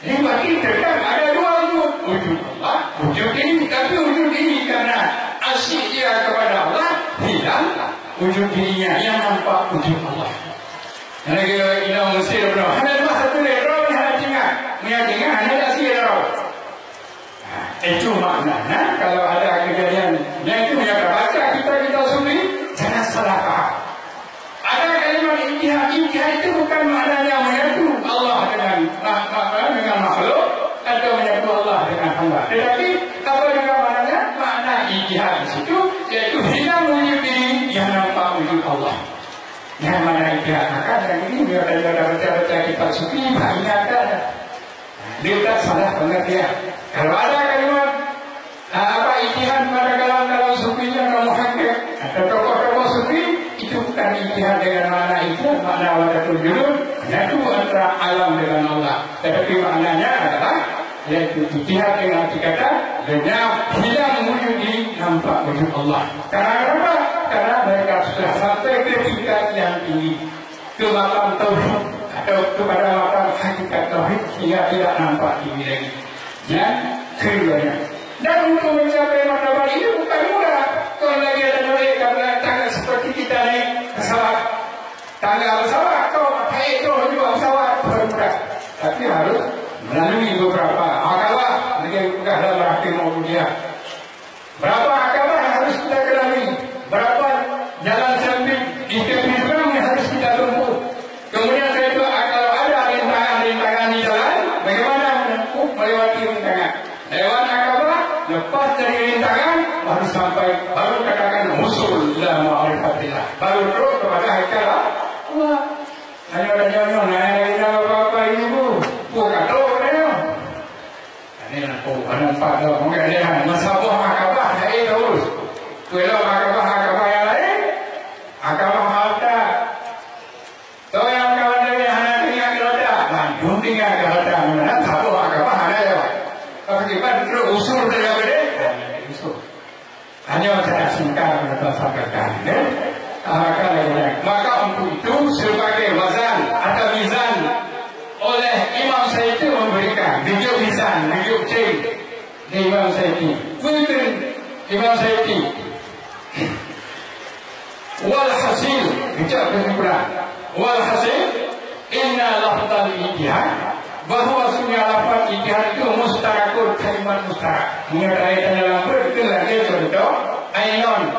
Speaker 1: Ini makin terang ada dua wujud Allah, wujud ini, tapi wujud ini karena asyik dia kepada Allah hilang wujud dirinya yang nampak wujud Allah. Karena kita Imam Mesir berdoa, ada masa tu lerau ni ada tinggal, menyajikan hanya tak sirau. Itu maknanya kalau ada kejadian yang itu yang terbaca kita sendiri jangan salah faham. Ada kalimat ijtihad itu bukan maknanya menyatu Allah dengan makhluk atau menyatu Allah dengan hamba. Tetapi apa juga maknanya? Makna ijtihad di situ yaitu hilang wujud diri yang nampak wujud Allah. Yang mana ijtihad akan dan ini biar kita baca kitab sufi ingatkan dia tak salah pengertian. Kalau ada kalimat apa ijtihad pada kalam sufi yang muhakkik atau tokoh-tokoh sufi itu bukan ijtihad dengan makna ijtihad, makna wadatul julud, menyatu antara alam dengan Allah. Tetapi maknanya adalah yaitu ijtihad dengan arti kata dengan hilang wujud di nampak wujud Allah. Karena apa? Karena mereka sudah sampai ke tingkat yang tinggi, ke makam tauhid atau kepada makam hakikat tauhid sehingga tidak nampak tinggi lagi. Yang keduanya. Dan untuk mencapai martabat ini bukan mudah. Kalau lagi ada naik kapal tangga seperti kita naik pesawat, tangga pesawat, kau naik itu juga pesawat bukan mudah. Tapi harus melalui beberapa akabah. Lagi bukan dalam rakyat maupun dia. Berapa akabah yang harus kita lalui? Berapa jalan sempit di tepi jurang yang harus kita tempuh? Kemudian saya itu kalau ada rintangan di jalan, bagaimana menempuh melewati rintangan? Lewat akabah, lepas dari rintangan baru sampai, baru katakan usul ila ma'rifatillah, baru terus kepada haikal Allah. Hanya ada nanya apa-apa ibu, bukan tahu dia. Ini nampak dah, mungkin dia masalah akabah saya terus. Kalau akabah yang lain, akabah harta. Tahu yang kawan dari hanya tinggal kereta, manjung tinggal kereta, mana tahu akabah ada ya. Kalau kita terus usul daripada usul. Hanya saya singkat kita sampaikan. Maka untuk itu sebagai wazan atau mizan oleh Imam Syafi'i memberikan video mizan, video ceng di Imam Syafi'i. Mungkin Imam Syafi'i walhasil bicara kesimpulan walhasil inna lafzal ijtihad bahawa sunnya lafaz ijtihad itu mustarakul kalimat mustarak. Menurut ayat dalam itu lagi contoh ainon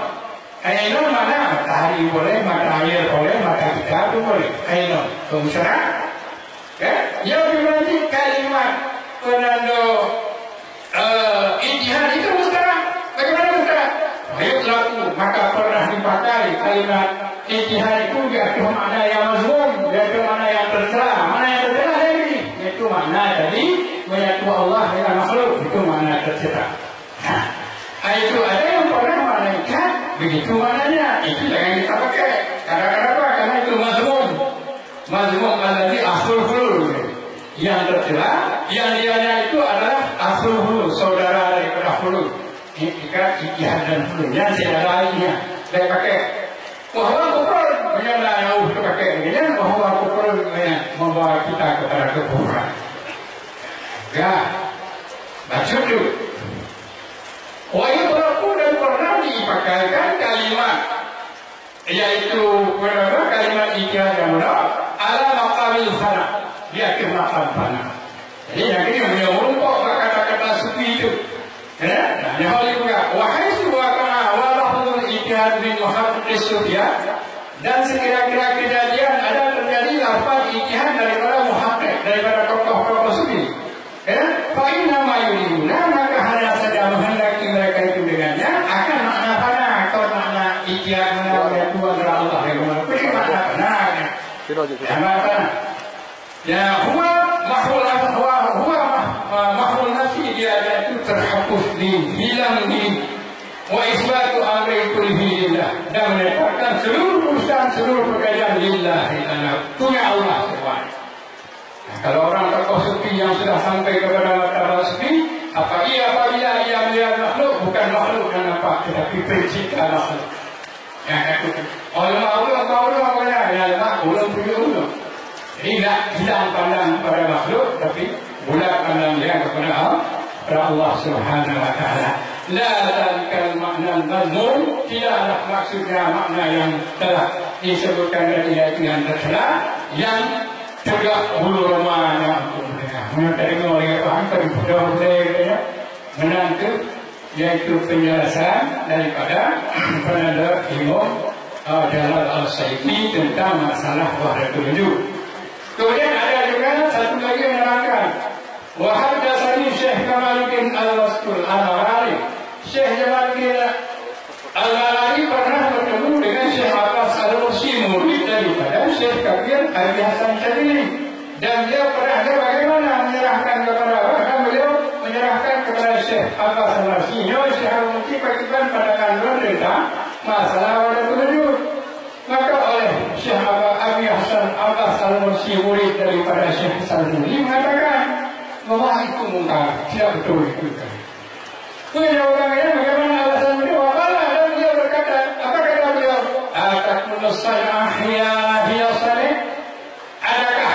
Speaker 1: mana matahari boleh, mata air boleh, mata kita pun boleh. Ainon mustarak. Yang berarti kalimat penanda ijtihad itu mustarak. Bagaimana mustarak? Baik laku maka pernah dipakai kalimat ijtihad itu yaitu makna yang mazmum, yaitu makna yang tercela. Mana yang tercela ini? Yaitu makna dari menyatu Allah dengan makhluk, itu makna tercela. Itu ada yang pernah maknanya begitu maknanya, itu jangan kita pakai. Kenapa? Karena itu mazmum. Mazmum alladhi aslul hulul. Yang tercela, yang dianya itu adalah aslul hulul, saudara daripada hulul. Ikat ijtihad dan hulul. Yang tidak lainnya. Saya pakai. Bahwa kufur menyala jauh pakai begini, bahwa kufur membawa kita kepada kekufuran. Ya, baca dulu. Wa'idlaku dan pernah dipakaikan kalimat yaitu kalimat ijtihad yang benar ala maqamil fana, di akhir maqam fana. Jadi yang ini menyuruh kata-kata sufi itu. Ya, yang hal juga wahai sebuah kana wa lafzul ijtihad min muhaqqiqis sufiyah, dan sekira-kira kejadian ada terjadi lafaz ijtihad daripada muhaqqiq, daripada tokoh-tokoh sufi. Ya, fa inna ma yuriduna, maka hanya saja menghendaki mereka itu dengannya akan makna fana atau makna ijtihad menawarkan Tuhan Allah yang mana makna fana. Ya, makna ya huwa mahul nafsi, dia itu terhapus hilang di wa isbatu amri kullihi lillah, dan menetapkan seluruh urusan, seluruh pekerjaan lillah punya Allah SWT. Kalau orang tokoh sufi yang sudah sampai kepada martabat sufi, apabila ia melihat makhluk, bukan makhluk yang nampak, tetapi pencipta makhluk. Ulama ya ulama punya ulama. Jadi tidak hilang pandang pada makhluk, tapi bulat kepada Allah Subhanahu wa taala. La dzalika makna mazmum, tidaklah maksudnya makna yang telah disebutkan dari ayat yang tercela yang tegak bulu romanya untuk mereka. Menerima oleh Tuhan kepada menantu, yaitu penjelasan daripada penanda Imam Jalal Al-Saifi tentang masalah wahdatul wujud. Kemudian ada juga satu lagi yang menerangkan wa haddatsani Syekh Kamaluddin Al-Wastul Al-Ghalali. Syekh Jamaluddin Al-Ghalali pernah bertemu dengan Syekh Abbas Al-Mursi, murid daripada Syekh Kabir Abi Hasan Syadili, dan dia pernah bagaimana menyerahkan kepada beliau menyerahkan kepada Syekh Abbas Al-Mursi. Syekh Al-Mursi berikan pandangan tentang masalah wahdatul wujud. Maka oleh Syekh Abi Hasan Abbas Al-Mursi, murid daripada Syekh Al-Mursi, mengatakan bahwa itu mungkar, tidak betul itu. Kemudian orang ini bagaimana alasan beliau? Dan dia berkata, apa kata beliau? Atakmunus sana'ah hiya salih. Adakah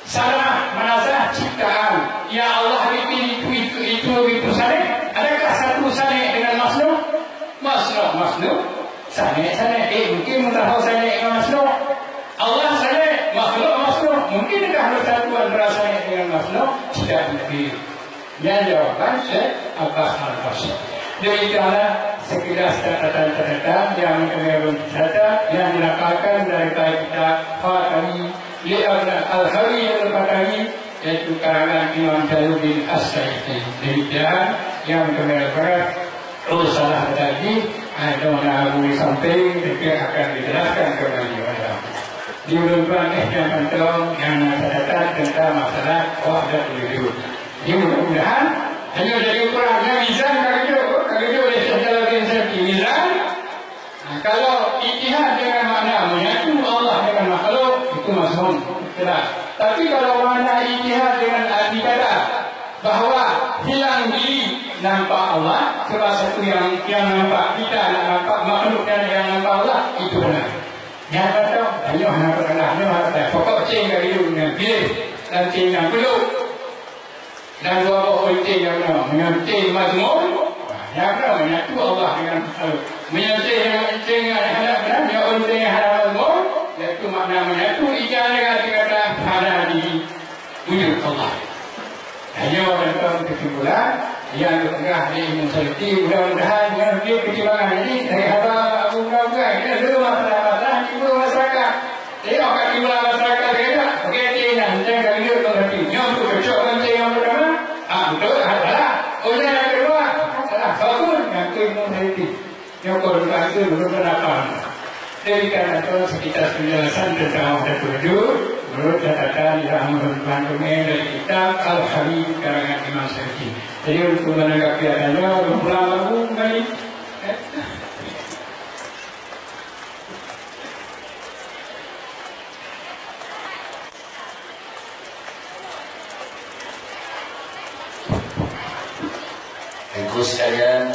Speaker 1: sana'ah menasah ciptaan ya Allah itu salih? Adakah satu salih dengan makhluk? Makhluk salih. Mungkin tahu salih dengan makhluk. Allah salih, makhluk. Mungkinkah bersatuan berasanya dengan makhluk? Tidak mungkin. Yang jawaban Syekh Abbas Al-Mursi. Demikianlah sekilas catatan-catatan yang kami catat yang dilakukan dari kitab Fatani Al-Khawi Al-Fatani, yaitu karangan Imam Jalaluddin As-Saifi. Demikian yang kami lakukan. Salah tadi ada yang sampai dekat akan dijelaskan kembali pada di bulan yang penting yang catatan tentang masalah wahdatul wujud. Mudah-mudahan hanya dari ukurannya mizan kalau dia oleh Jalaluddin As-Saifi mizan. Kalau ijtihad dengan makna menyatu Allah dengan makhluk itu masuk jelas. Tapi kalau makna ijtihad dengan arti kata bahawa hilang diri nampak Allah, sebab satu yang nampak kita nampak makhluk dan yang nampak Allah itu benar. Yang kata hanya nampak Allah, pokok cing kali itu dengan pilih dan cing yang peluk. Dan dua pokok cing yang menyanting mazmum, yang menyatu Allah dengan makhluk. Menyanting yang hadap dan yang yang hadap mazmum, iaitu makna menyatu ijazah dengan kata ada di wujud Allah. Hanya orang kesimpulan yang tengah dimengerti, mudah-mudahan yang dia pertimbangan ini dari apa bukan kita dulu masalah timbul masyarakat. Orang timbul masyarakat kita, okey yang jangan dia mengerti. Yang tu kecok penting yang pertama, betul adalah yang kedua adalah fakir yang mengerti. Yang kedua itu belum berapa. Jadi karena itu sekitar penjelasan tentang wahdatul wujud menurut catatan yang merupakan dari kitab Al-Khawi karangan Imam Syafi'i. Jadi untuk menanggapi adanya ulang lagu kembali.
Speaker 4: Ibu sekalian,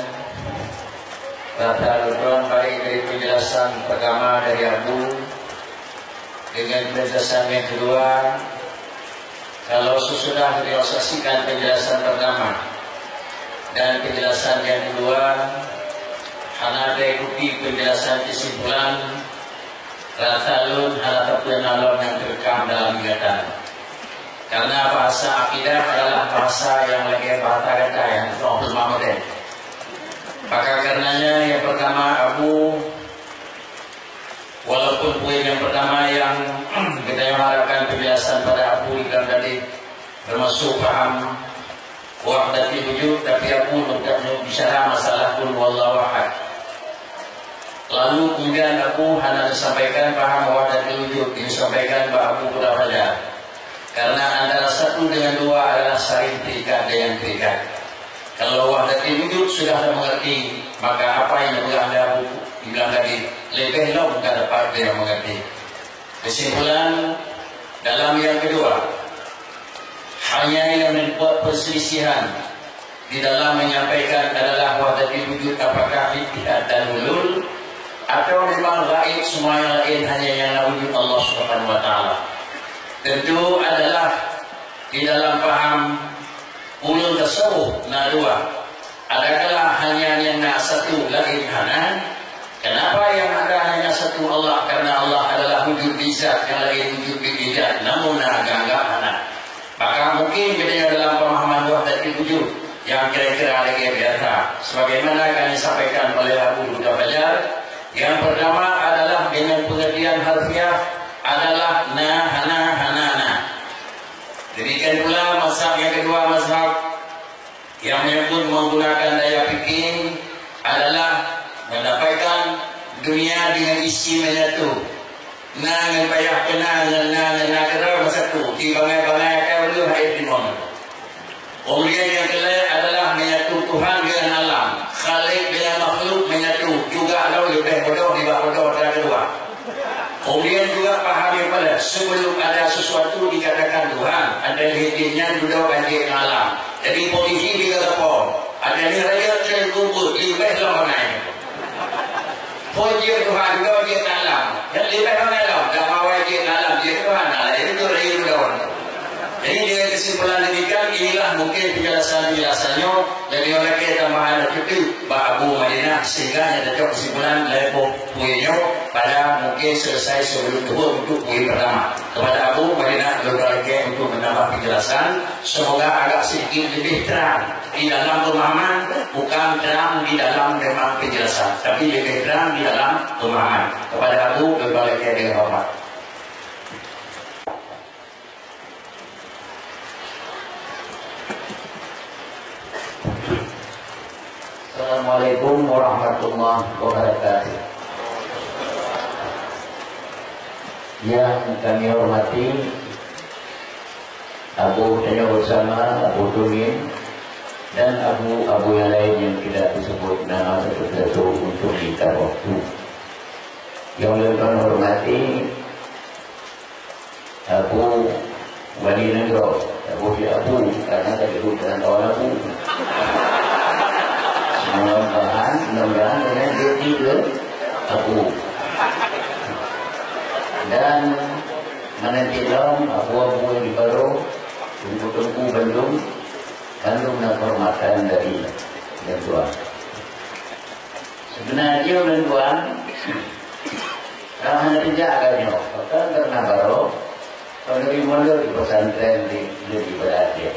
Speaker 4: rata-rata baik dari penjelasan pertama dari Abu dengan penjelasan yang kedua. Kalau sesudah direalisasikan penjelasan pertama dan penjelasan yang kedua, hanya ada ikuti penjelasan kesimpulan ratalun halatatun alam yang terekam dalam ingatan. Karena bahasa akidah adalah bahasa yang lagi bahasa kata yang normal modern. Maka karenanya yang pertama Abu, walaupun poin yang pertama yang kita harapkan penjelasan pada Abu Ikram tadi termasuk paham wahdatul wujud, tapi Abu untuk bicara masalah qul huwallahu ahad. Lalu kemudian Abu hanya disampaikan paham wahdatul wujud, disampaikan bahwa Abu sudah belajar. Karena antara satu dengan dua adalah saling terikat dengan terikat. Kalau wahdatul wujud sudah mengerti, maka apa yang dibilang tadi lebih long tak dapat dia mengerti. Kesimpulan dalam yang kedua, hanya yang membuat perselisihan di dalam menyampaikan adalah wahdatul wujud, apakah ittihad dan hulul atau memang gaib semua yang lain hanya yang wujud Allah Subhanahu wa taala. Tentu adalah di dalam paham ulun tasawuf na dua. Adakah hanya yang nak satu lagi hanan? Kenapa yang ada hanya satu Allah? Karena Allah adalah wujud bizat, yang lain wujud bijat. Namun agak-agak hanan. Maka mungkin kita dalam pemahaman wahdatul wujud yang kira-kira lagi biasa. Sebagaimana kami sampaikan oleh Abu Buddha Fajar, yang pertama adalah dengan pengertian harfiah adalah na, hana, hanana. Demikian pula mazhab yang kedua, mazhab yang menyebut menggunakan daya fikir adalah mendapatkan dunia dengan isi menyatu. Na dengan payah kena na kena bersatu. Di bangai-bangai akan beliau hadir di mana. Kemudian yang kedua adalah menyatu Tuhan dengan alam. Khalik dengan makhluk menyatu. Juga kalau lebih bodoh di bawah bodoh yang kedua. Kemudian juga pahami pada sebelum ada sesuatu dikatakan Tuhan, ada hidupnya duduk banjir alam. Jadi polisi juga apa? Ada ni raya terkumpul lebih lama naik. Polisi Tuhan juga dia alam. Yang lebih lama alam, dah mawai dia alam dia Tuhan. Jadi itu raya duduk. Jadi dengan kesimpulan demikian, inilah mungkin penjelasan-penjelasannya dari oleh kita tambahan itu Abu Madinah sehingga ada kesimpulan lepo puinya pada mungkin selesai sebelum itu untuk pui pertama kepada Abu Madinah berbagai untuk menambah penjelasan. Semoga agak sedikit lebih terang di dalam pemahaman, bukan terang di dalam memang penjelasan, tapi lebih terang di dalam pemahaman. Kepada Abu berbagai dengan hormat.
Speaker 5: Assalamualaikum warahmatullahi wabarakatuh. Yang kami hormati Abu Tanya bersama Abu Tumin dan Abu yang lain yang tidak disebut nama satu-satu untuk kita waktu. Yang lebih hormati Abu Wali Negro, Abu karena tadi itu dengan kawan Abu. Mudah-mudahan dengan dia tiga Abu dan menantikan Abu yang di Baru untuk Tengku Bandung dan kehormatan dari yang tua. Sebenarnya yang tua kalau hanya tidak agaknya karena Baru kalau dari mula di pesantren di berada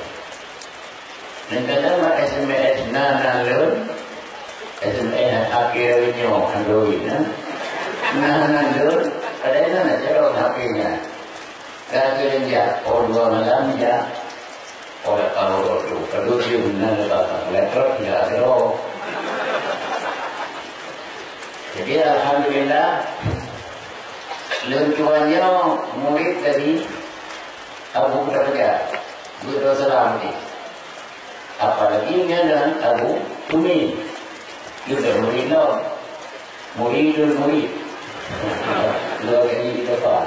Speaker 5: dan kadang SMS nanalun SMS akhirnya Android nanalun kadang nak cerita HP-nya kadang dia dua malam dia oleh kalau itu kedua dia benar datang laptop tidak ada. Jadi alhamdulillah lentuannya murid dari Abu Darda Buddha Salam ini. Apalagi dengan Abu Tumin juga muridul murid lagi kita faham.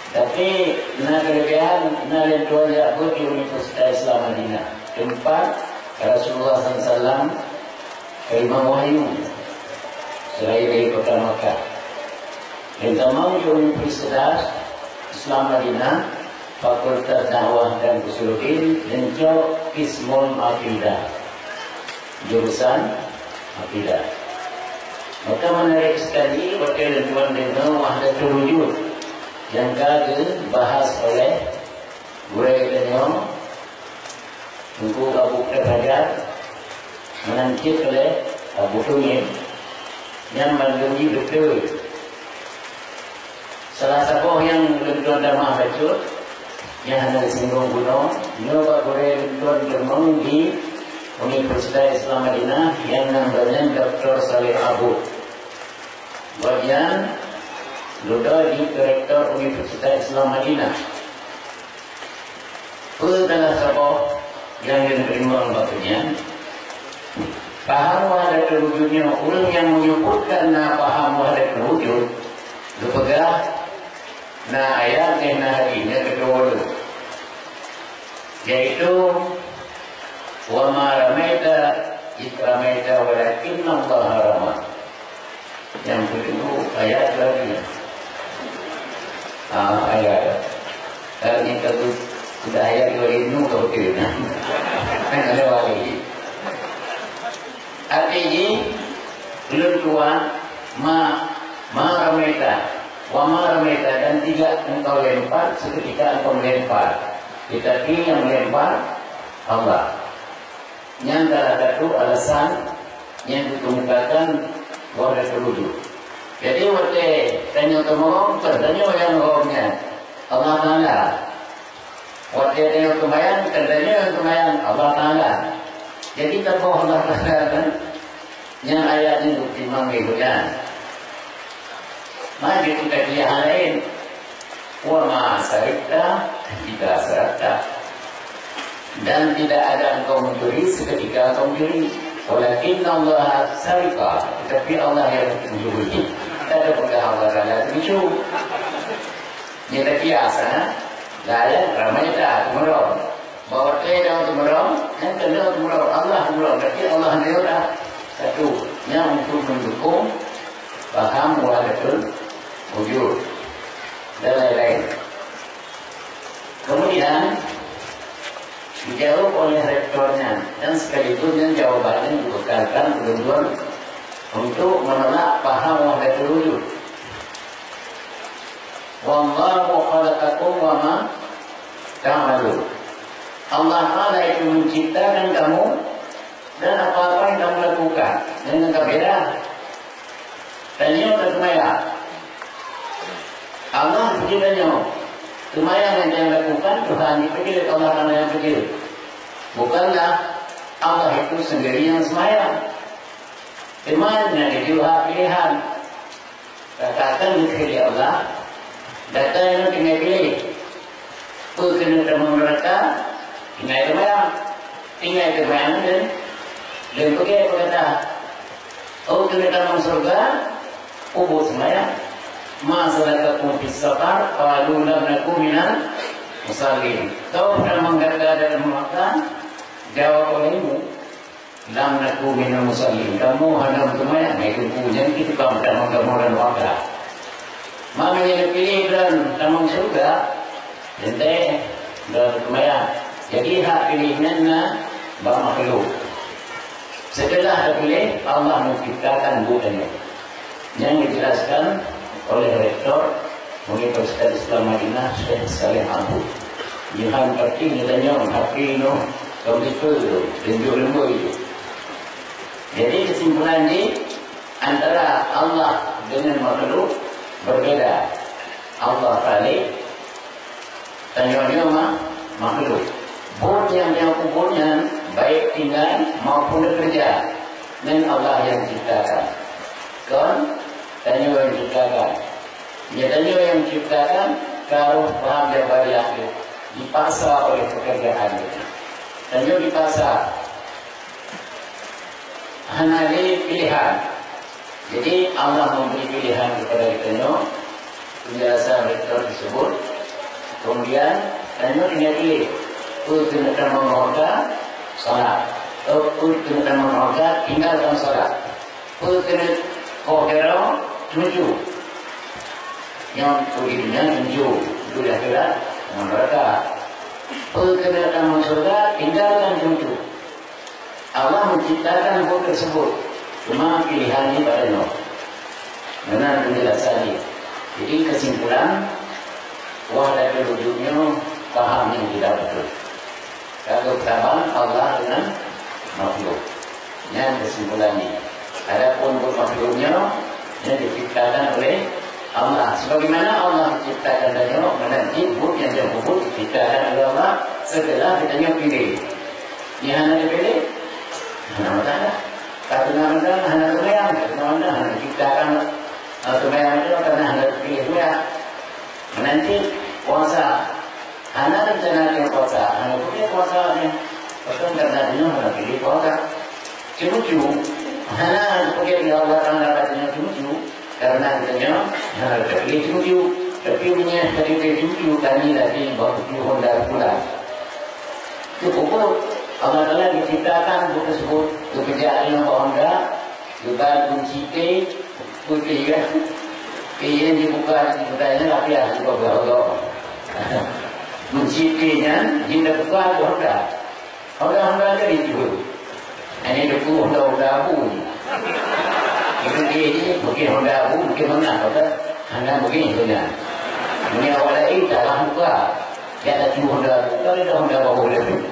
Speaker 5: Tapi kelebihan lentuan Abu di Universitas Islam Madinah tempat Rasulullah SAW Imam Wahyu selain dari kota Makkah dan tamam di Universitas Islam Madinah Fakultas Dakwah dan Usuluddin dan Kismul Aqidah jurusan Aqidah. Maka menarik sekali wakil tuan dengan Wahdatul Wujud yang kagum bahas oleh Guru Kenyong Tengku Abu Fajar menancip oleh Abu Tumin yang menduduki betul. Salah satu yang tuan dah maaf baca yang ada singgung gunung nyoba boleh tuan Germong di Universitas Islam Madinah yang namanya Dr. Saleh Abu bagian luda di Direktur Universitas Islam Madinah adalah sebab yang diterima batunya paham wahdatul wujudnya ulun yang menyebutkan paham wahdatul wujud lepegah ayat yang hadinya kedua yaitu wa ma ramaita ikramaita walakin Allah rama. Yang kedua ayat lagi ayat dan yang kedua Sudah ayat 2000 kau betul. Kan ada wali. Artinya belum tuan ma rameta, wa ma rameta dan tidak engkau lempar seketika engkau melempar. Tetapi yang melempar Allah. Yang salah satu alasan yang dikemukakan warga terwujud. Jadi waktu tanya kemurung, tanya yang ngomongnya Allah Ta'ala. Waktu tanya kemayan, tanya yang kemayan Allah Ta'ala. Jadi terbawa Allah Ta'ala yang ayatnya bukti mengikutan. Mari kita lihat hal lain. Wa ma'asarikta jika serata. Dan tidak ada engkau mencuri seketika engkau mencuri. Walakin Allah sarika. Tapi Allah yang mencuri. Tidak ada Allah Ta'ala terbicu. Ini tak biasa. Layan ramai tak kemarau. Bawa kaya kemarau. Yang kena kemarau. Allah kemarau. Tapi Allah neura. Satu. Yang untuk mendukung. Faham walaupun wujud. Dan lain-lain. Kemudian. Dijawab oleh rektornya. Dan sekaligus jawabannya dibekalkan kebetulan untuk menolak paham wahdatul wujud. Wallahu khalaqakum wa ma ta'malun. Allah Ta'ala itu menciptakan kamu dan apa-apa yang kamu lakukan. Dengan berbeda. Tanya kemaya. Allah menciptanya. Kemaya yang dia lakukan Tuhan dipikir Allah Ta'ala yang pikir. Bukanlah Allah itu sendiri yang semaya. Kemana dia juga pilihan. Katakan dipilih Allah. Data yang tinggal pilih. Kena teman mereka. Tinggal kebayang. Tinggal kebayang dan pergi berkata. Kena teman surga. Ubud semaya. Masalahkakum fis safar. Qalu lam nakum minal musallin. Kau pernah mengatakan dalam makan. Jawab olehmu. Lam nakum minal musallin. Kamu hanya bermain. Itu pujian kita kamu dan dan wakil. Mana yang dipilih dan tamang surga, nanti dan kemayang. Jadi hak pilihnya bermakhluk. Setelah terpilih, Allah menciptakan bukannya. Yang dijelaskan oleh rektor Universitas Islam Madinah Syekh Saleh Abu. Yang berarti nilainya hati no komputer dan juga itu. Jadi kesimpulan ini antara Allah dengan makhluk berbeda. Allah Khalik tanya-tanya makhluk. Bud yang dia kuburnya baik tinggal maupun bekerja. Dan Allah yang ciptakan. Kan? Tanya yang ciptakan. Dia tanya yang ciptakan. Kalau paham dia bagi akhir. Dipaksa oleh pekerjaan itu. Tanya dipaksa. Hanya pilihan. Jadi Allah memberi pilihan kepada kita. Penjelasan rektor tersebut. Kemudian tanya tinggal pilih. Kena menolak salat. Kena menolak tinggalkan salat. Kena kira tujuh. Yang tujuhnya tujuh. Itu dah kira menolak. Kena menolak tinggalkan tujuh. Allah menciptakan buku tersebut. Cuma pilihan ini pada no. Benar penjelasan ini. Jadi kesimpulan wahdatul wujudnya paham yang tidak betul. Kalau tabang Allah dengan makhluk. Yang kesimpulan ini. Adapun makhluknya yang diciptakan oleh Allah. Sebagaimana Allah menciptakan dan menanti buk yang jauh diciptakan oleh Allah setelah kita pilih. Yang hanya dipilih. Nama tanda. Kata nama hanya kemayang. Kata nama hanya diciptakan kemayang itu karena hanya pilih kemayang. Menanti puasa. Hanya rencana yang puasa. Hanya pilih puasa. Bahkan karena dia hanya pilih puasa. Cuma-cuma. Hanya pilih Allah Ta'ala katanya cuma-cuma. Karena katanya hanya pilih cuma-cuma. Tapi punya dari cuma-cuma kami lagi bawa pilih Honda pulang. Cukup. Allah Ta'ala diciptakan buku tersebut. Pekerjaan yang Honda. Juga kunci putih ya. Yang dibuka. Dibukanya tapi ya. Juga berapa. menciptinya jinda kuat Honda jadi itu. Ini duku Honda Abu. Ini mungkin Honda Abu mungkin mana Honda mungkin itu ya. Ini awalnya ini dalam muka. Ya ada cuma Honda Abu. Kalau ada Honda Abu lebih.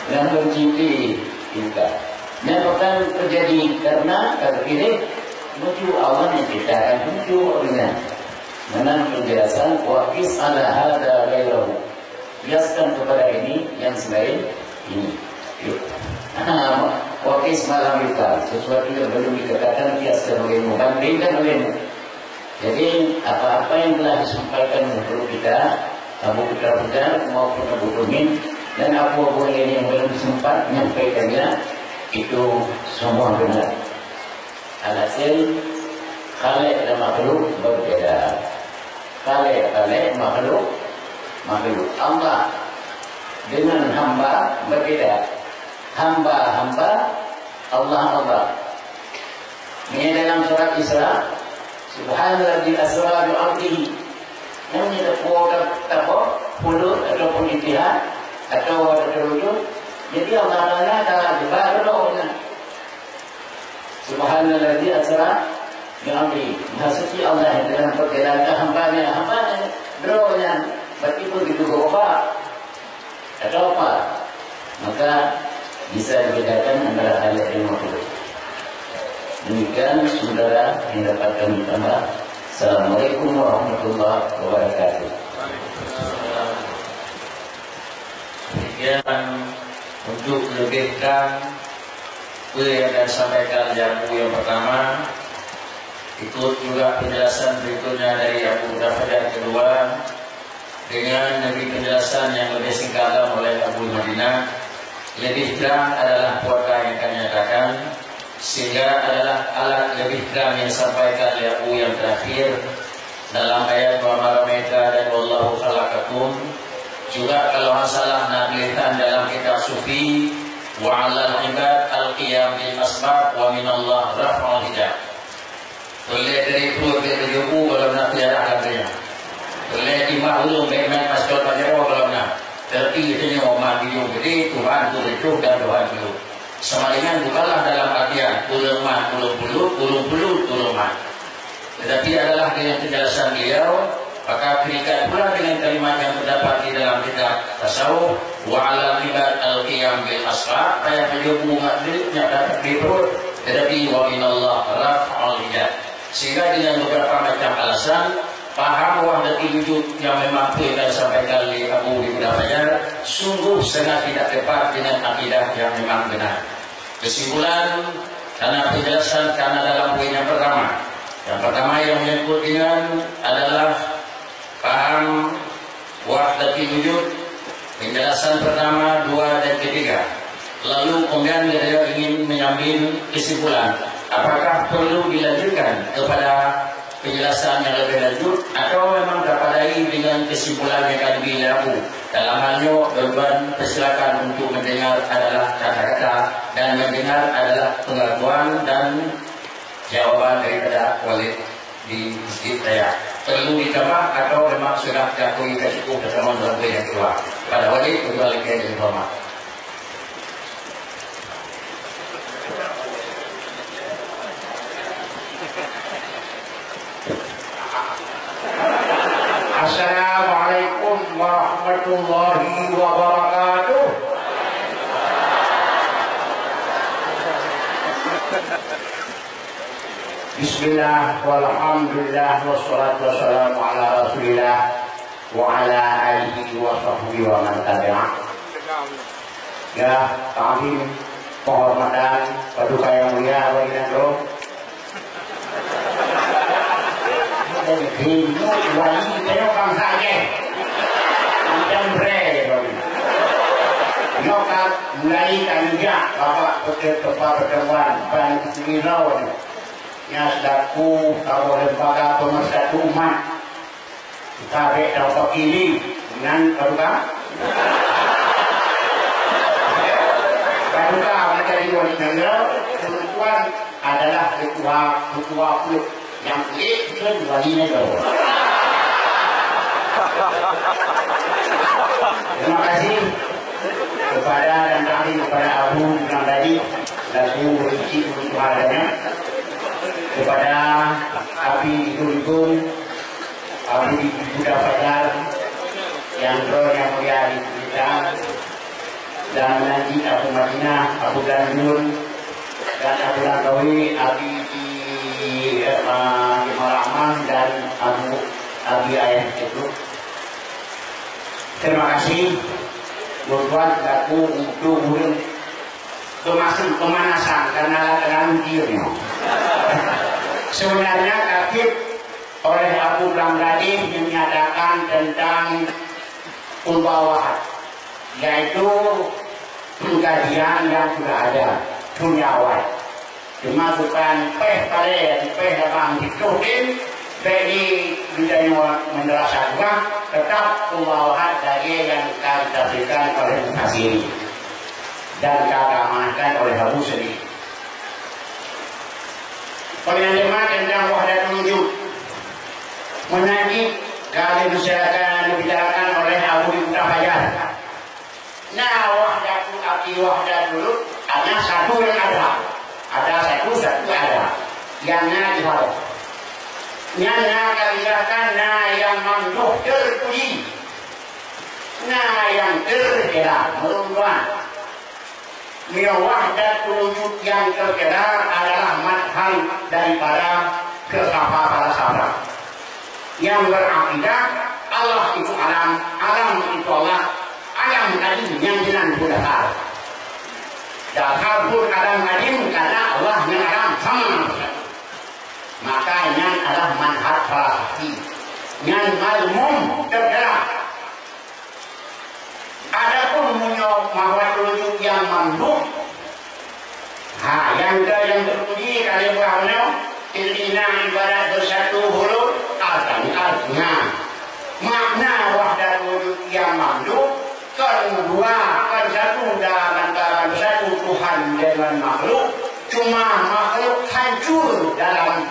Speaker 5: Dan mencipti juga. Yang pertama terjadi karena kalau ini menuju Allah yang ciptakan menuju orangnya. Menang penjelasan waqis ala hada ghairahu. Biaskan kepada ini yang selain ini. Waqis malam kita sesuatu yang belum dikatakan biaskan olehmu, bandingkan olehmu. Jadi apa-apa yang telah disampaikan guru kita, Abu Putra maupun Abu Rumin dan Abu ini yang belum sempat menyampaikannya itu semua benar. Alhasil khalik dan makhluk berbeda. Khalik makhluk Allah dengan hamba berbeda. Hamba Allah. Ini dalam surat Isra, Subhanalladzi asra bi 'abdihi. Ini ada pulut ataupun ijtihad atau wujud. Jadi Allah Taala adalah dibarunya. Subhanalladzi asra bi 'abdihi. Maksudnya Allah dalam perjalanan hambanya beronya berarti begitu apa atau apa, maka bisa dibedakan antara hal yang makhluk. Demikian saudara yang dapat kami tambah. Assalamualaikum warahmatullahi wabarakatuh.
Speaker 4: Demikian untuk lebihkan yang akan sampaikan yang pertama, ikut juga penjelasan berikutnya dari Abu Dafar kedua dengan lebih penjelasan yang lebih singkat oleh Abu Madinah. Lebih terang adalah puaka yang akan nyatakan, sehingga adalah alat lebih terang yang disampaikan oleh Abu yang terakhir dalam ayat wa malameta dan wallahu khalaqakum. Juga kalau masalah naglitan dalam kitab sufi wa 'alal ibad al-qiyam bil asbab wa minallah raf'ul hijab. Boleh dari itu berjuku kalau nak tiada katanya. Boleh imam ulum baik-baik masuk pajero kalau nak. Tapi ini oman video gede Tuhan itu dan Tuhan itu. Semalingan bukanlah dalam artian ulama ulama. Tetapi adalah dengan penjelasan beliau, maka berikan pula dengan kalimat yang terdapat di dalam kitab tasawuf wa 'alal ibad al-qiyam bil asbab, ayat beliau mengajarnya dapat diperut, tetapi wa minallah raf'ul hijab. Sehingga dengan beberapa macam alasan paham wahdatul wujud yang memang telah disampaikan oleh Abu Fajar sungguh sangat tidak tepat dengan akidah yang memang benar. Kesimpulan karena penjelasan karena dalam poin yang pertama yang menyebut dengan adalah paham wahdatul wujud, penjelasan pertama, dua dan ketiga. Lalu kemudian dia ingin mengambil kesimpulan, apakah perlu dilanjutkan kepada penjelasan yang lebih lanjut atau memang dapat dengan kesimpulan yang akan dilaku. Dalam halnya beban persilakan untuk mendengar adalah kata-kata dan mendengar adalah pengakuan dan jawaban daripada Walid di masjid saya. Perlu ditambah atau memang sudah diakui cukup bersama dalam yang kedua. Pada Walid kembali ke informasi.
Speaker 6: Assalamualaikum warahmatullahi wabarakatuh. Bismillah walhamdulillah wassalatu wassalamu ala rasulillah wa ala alihi wa sahbihi wa man tabi'ah. Ya, kami penghormatan paduka yang mulia bagi Nandro. Hino wali tayo kang saja macam bre no kan mulai tanja bapak pekerja pertemuan ban kesingirau yang sedaku kalau lembaga pemersatu umat kita dapat kiri dengan paduka menjadi wali negara ketentuan adalah ketua yang pelik itu wali negara. Terima kasih kepada dan kami kepada Abu yang tadi laku berisi untuk adanya, kepada Abi Dulkun, Abi Buddha Fajar, yang rohnya mulia di kita, dan nanti Abu Madinah, Abu Dandun, dan Abu Langkawi, Abi Rahman, dan Abi Ayah itu. Terima kasih buat aku untuk pemanasan karena terlalu diam. Sebenarnya kafir oleh Abu Ramdhani menyatakan tentang pembawahan, yaitu pengkajian yang sudah ada punyawai. Dimasukkan peh abang dituhin bagi budaya madrasah juga tetap pembawahan dari yang ditafsirkan oleh Mufassiri dan diamankan oleh Abu sendiri. Penelitian tentang wahdatul wujud menanti kali dibicarakan oleh Abu Buddha Fajar. Nah, wahdatul hanya satu yang ada satu ada yang ada. Yang dikatakan yang mamduh terpuji, yang terkira merubah. Wahdatul wujud yang terkira adalah madhab daripada filsafat para sahabat yang berakidah Allah itu alam, alam itu Allah, alam tadi yang jelas dasar. Dasar pun alam adim karena Allah yang alam sama. Maka yang adalah manhaj falsafi, yang malmum tergerak. Adapun munyok mahwatul wujud yang mamduh, yang terpuji kali berhamil, intinya ibarat bersatu huruf artinya makna wahdatul wujud yang mamduh kedua satu dalam antara bersatu Tuhan dengan makhluk. Cuma makhluk hancur dalam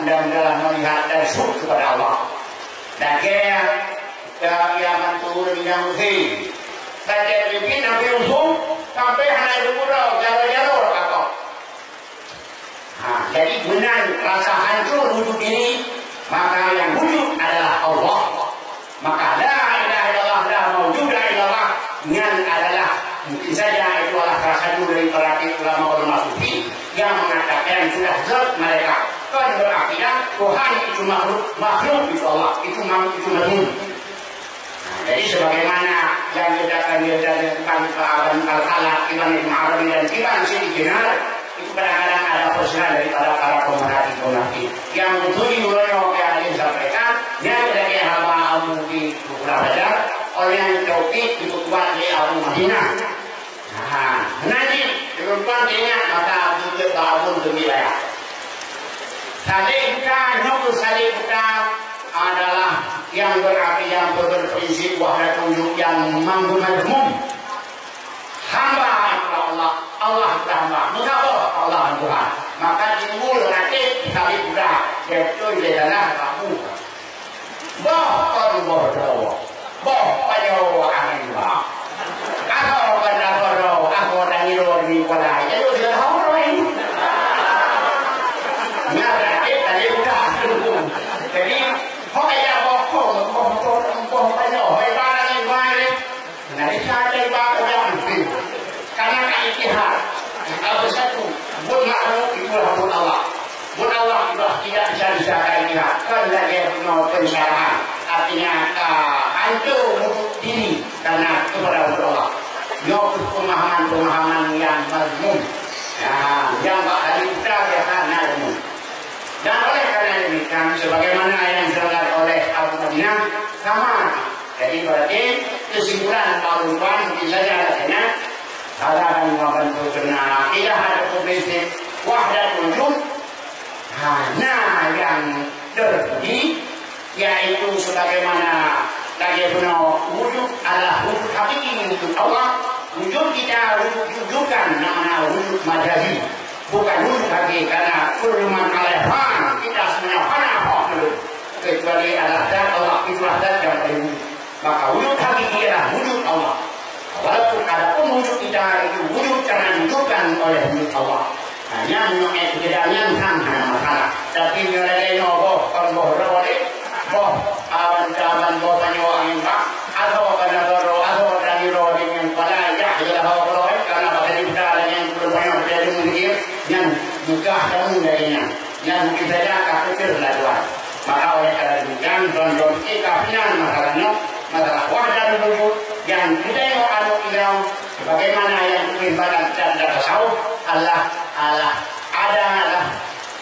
Speaker 6: melihat dan syukur kepada Allah. Dan yang turun yang mesti saya bikin Nabi Yusuf sampai hanya berurau jalur-jalur apa. Jadi benar rasa hancur wujud ini, maka yang wujud adalah Allah. Maka la ilaha illallah, la mawjuda illallah, yang adalah mungkin saja itu adalah salah satu dari para ulama sufi yang mengatakan sudah zat mereka kan berakidah Tuhan itu makhluk itu Allah, itu makhluk. Jadi sebagaimana yang dikatakan tentang al-Khalaq, Ibn Arabi dan Ibn Sidi Jenar, itu kadang-kadang ada persoalan daripada para pemerhati yang menuju oleh yang disampaikan yang dari hamba Abu di Bukhara Badar oleh yang tauhid itu kuat di Abu Madinah. Nanti depan ingat maka Abu Ta'awun Gemilah. Salih kita, nyukul salih kita adalah yang berarti yang berprinsip wahdatul wujud yang mampu-mampu. Hamba Allah, Allah itu hamba. Mengapa Allah Tuhan? Maka timbul rakit salih kita, yaitu di dalam kamu. Bahkan berdoa, bahkan ahliwa. Aku pada berdoa, aku orang ini pada itu sudah orang. Nyata tadi udah. Jadi hoya bohong banyak, hoya barang ini. Nanti saya baca yang karena ikhtiar. Kalau satu, buat makhluk itu buat Allah. Buat Allah itu tidak bisa disahkan ikhtiar. Karena dia punya penyerahan. Artinya hancur diri karena kepada Allah. Yok pemahaman yang mazmum. Yang bakal kita karena ilmu. Dan oleh karena demikian, sebagaimana yang dijelaskan oleh Abu Madinah sama. Jadi berarti kesimpulan Al-Quran bisa saja ada akan membantu karena tidak ada prinsip wahdatul wujud. Hanya yang terpuji yaitu sebagaimana lagi benar wujud adalah wujud hakiki wujud Allah. Wujud kita wujudan namanya wujud majazi, bukan wujud hakiki karena kullu man alaiha fan, kita semuanya fana. kecuali adalah zat Allah, itulah zat yang paling wujud. Maka wujud hakiki adalah wujud Allah. Walaupun ada pun wujud kita itu wujud karena diwujudkan oleh wujud Allah. Hanya mengenai kebedaannya hanya masalah. Tapi mengenai boh kalau boh awan boh panyo angin pak atau karena doro atau dari doro dengan pada ya ialah boh karena pada kita yang belum banyak berjadi mungkin yang juga kamu darinya yang kita jaga kecil laluan. Maka oleh karena demikian don kita pian masalahnya masalah wajah wujud yang kita yang anu ilau sebagaimana yang diibarat dan tasawuf Allah adalah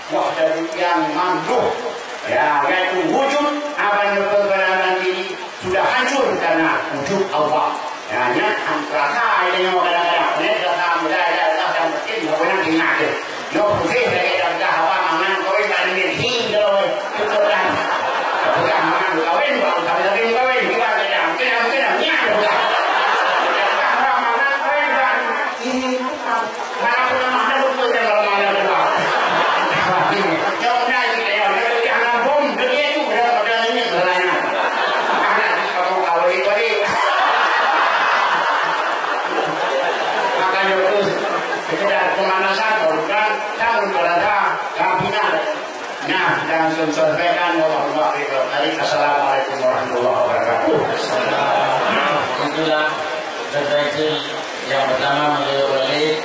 Speaker 6: wajah yang mampu ya yaitu wujud apa yang berkebenaran ini sudah hancur karena wujud Allah ya hanya rasa ini yang kadang-kadang ini rasa mudah adalah yang penting bagaimana dimakai no putih dari dalam hawa mangan kau ini hingga itu kan bukan mangan kawin baru tapi kawin kita mungkin nyar bukan hawa mangan kawin dan ini kalau punya mangan betul kalau mangan betul jauh dari dia jangan bom dia itu berapa ini berlanya karena kalau kawin makanya terus kita pemanasan bukan tahun berada kabinet. Nah, dan sampaikan warahmatullahi wabarakatuh. Assalamualaikum warahmatullahi wabarakatuh.
Speaker 4: Itulah terkait yang pertama menurut balik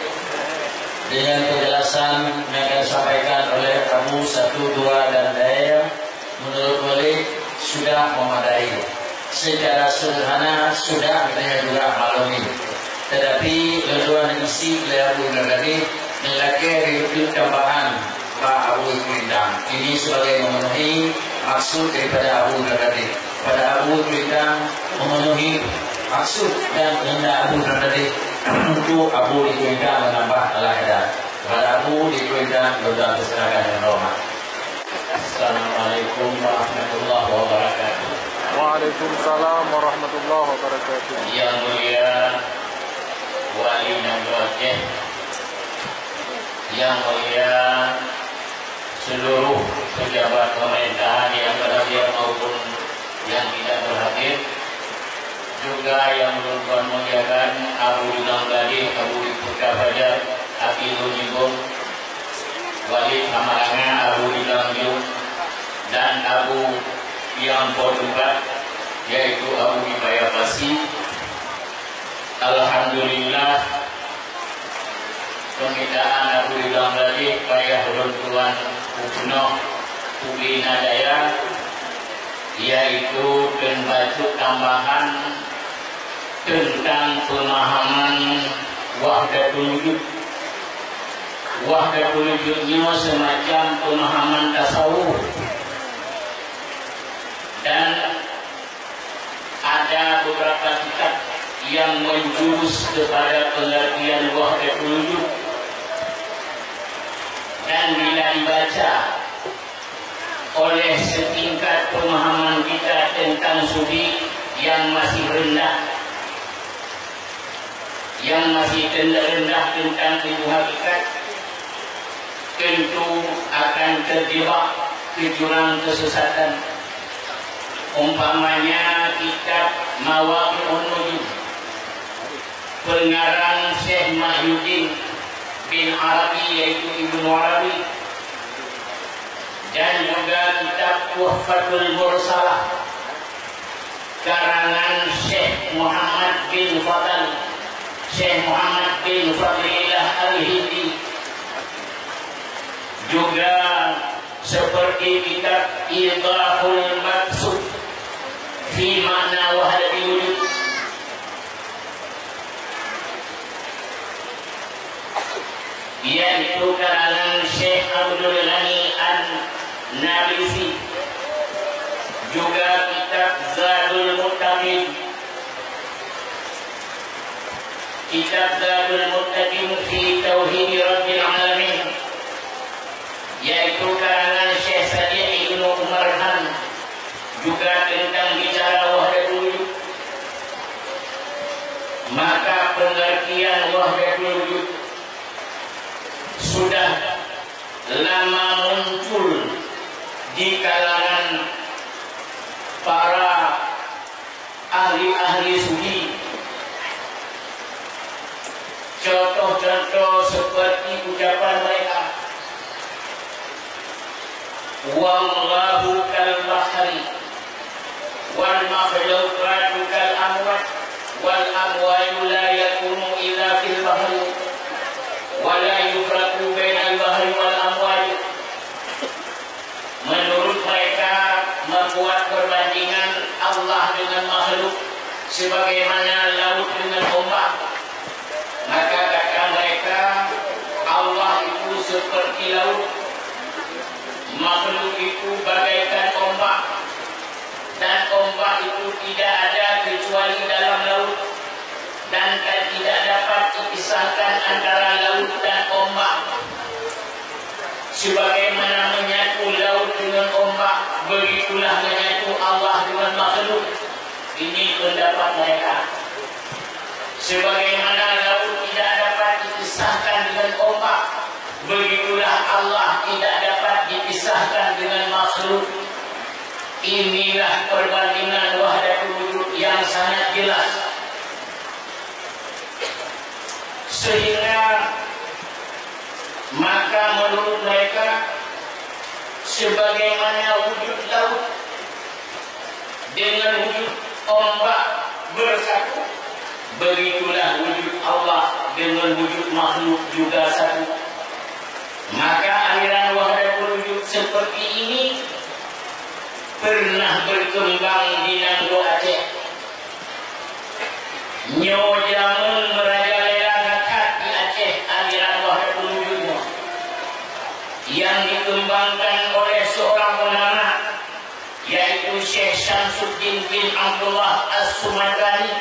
Speaker 4: dengan penjelasan yang akan disampaikan oleh kamu 1, 2 dan Daya menurut balik sudah memadai. Secara sederhana sudah kita juga maklumi. Tetapi leluhur isi leluhur negeri melaki itu tambahan Pak Abu Kuindang. Ini sebagai memenuhi maksud daripada Abu Negeri. Pada Abu Kuindang memenuhi maksud dan kehendak Abu Negeri untuk Abu Kuindang menambah al-Haidar. Pada Abu Kuindang berdoa terserahkan dengan rahmat. Assalamualaikum warahmatullahi wabarakatuh.
Speaker 2: Waalaikumsalam warahmatullahi wabarakatuh.
Speaker 4: Yang mulia Wali Nangwajeh, yang mulia seluruh pejabat pemerintahan yang berhadir maupun yang tidak berhadir, juga yang berkorban muliakan Abu Idang Gadih, Abu Putra Fajar, Akilul Nibung, Wali Kamaranga, Abu Idang Yu, dan Abu yang Podubat, yaitu Abu Ibaya Basi. Alhamdulillah permintaan Abu Idang Gadih payah runtuhan Ubno Ubina Daya, yaitu pembaca tambahan tentang pemahaman wahdatul wujud. Wahdatul wujud ini semacam pemahaman tasawuf, dan ada beberapa kitab yang menjurus kepada pengertian wahdatul wujud, dan bila dibaca oleh setingkat pemahaman kita tentang sufi yang masih rendah, yang masih rendah tentang ilmu hakikat, tentu akan terjebak ke jurang kesesatan. Umpamanya kitab Mawaqi'un Nujum pengarang Syekh Mahyuddin bin Arabi, yaitu Ibnu Arabi, dan juga kitab Tuhfatul Mursalah karangan Syekh Muhammad bin Fadl, Syekh Muhammad bin Fadlillah Al-Hindi, juga seperti kitab Idhahul Maqsud fi Ma'na Wahdatul Wujud, yaitu karangan Syekh Abdul Ghani An-Nabisi, juga kitab Zadul Muttaqin, kitab Zadul Muttaqin fi Tauhid Rabbil Alamin, yaitu karangan Syekh Sadiq Ibnu Umar Han, juga tentang bicara wahdatul wujud. Maka pengertian wahdatul wujud sudah lama muncul di kalangan
Speaker 5: para ahli-ahli sufi. Contoh-contoh seperti ucapan mereka, wallahu kal bahri wal makhluqatu kal amwat wal amwalu la yakunu illa fil bahri wa la yufraqu bainal bahri wal amwat. Menurut mereka membuat perbandingan Allah dengan makhluk sebagaimana laut dengan ombak. Maka kata mereka, Allah itu seperti laut, makhluk itu bagaikan ombak, dan ombak itu tidak ada kecuali dalam laut, dan tidak dapat dipisahkan antara laut dan ombak. Sebagaimana menyatu laut dengan ombak, begitulah menyatu Allah dengan makhluk. Ini pendapat mereka. Sebagaimana laut tidak dapat dipisahkan dengan ombak, begitulah Allah tidak dapat dipisahkan dengan makhluk. Inilah perbandingan wahdatul wujud yang sangat jelas. Sehingga maka menurut mereka, sebagaimana wujud laut dengan wujud ombak bersatu, begitulah wujud Allah dengan wujud makhluk juga satu. Maka aliran wahdatul wujud seperti ini pernah berkembang di Nanggo Aceh. Nyo jamun merajalela dekat di Aceh aliran wahdatul wujudnya, yang dikembangkan oleh seorang ulama, yaitu Syekh Syamsuddin bin Abdullah As-Sumatani,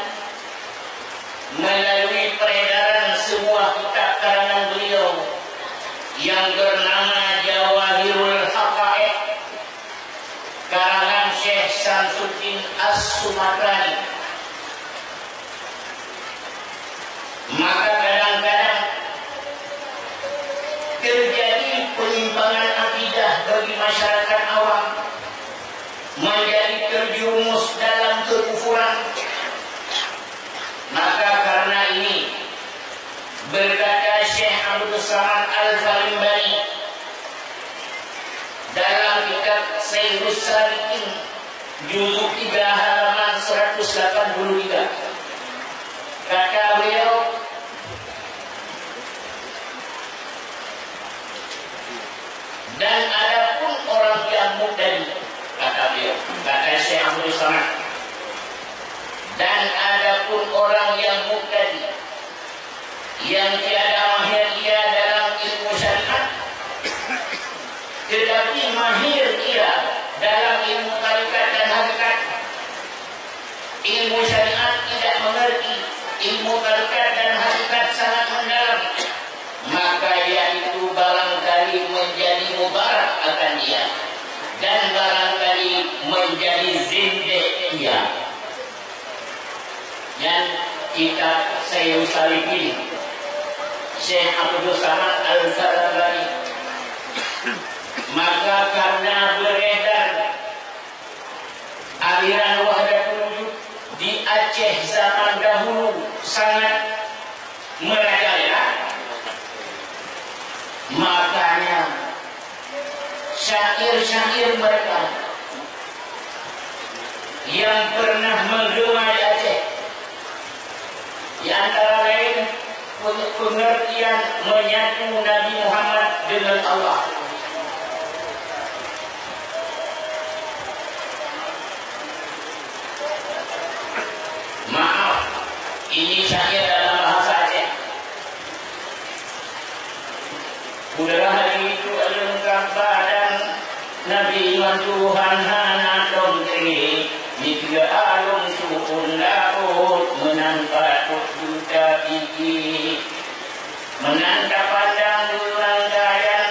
Speaker 5: melalui peredaran sebuah kitab karangan beliau yang bernama Jawahirul Haqaiq, karangan Syekh Syamsuddin As-Sumatani. Maka kadang-kadang terjadi penyimpangan akidah bagi masyarakat awam, menjadi terjerumus dalam kekufuran. Maka karena ini, berkata Syekh Abdul Samad Al-Falimbani dalam kitab Sayyidus Salikin juzuk 3 halaman 183, kata beliau, dan adapun orang yang mubtadi, kata beliau, kata Syekh Abdul Samad, dan adapun orang yang mubtadi yang tiada mahir ia dalam ilmu syariat, tetapi mahir ia dalam ilmu tarikat dan hakikat. Ilmu syariat tidak mengerti, ilmu tarikat dan hakikat sangat mendalam, maka ia itu barangkali menjadi mubarak akan dia, dan barangkali menjadi zindiq dia. Dan kitab Sayyidus Salikin Syekh Abdul Samad Al-Falimbani, maka karena beredar aliran wahdatul wujud di Aceh zaman dahulu sangat merajalela, makanya syair-syair mereka yang pernah menggema di Aceh, di antara lain pengertian menyatu Nabi Muhammad dengan Allah. Maaf, ini syair dalam bahasa Aceh. Udara hari itu lengkap badan Nabi Iman Tuhan hana tontri, jika alun sukun laut menampak juta gigi, menanda pandang bulan gayan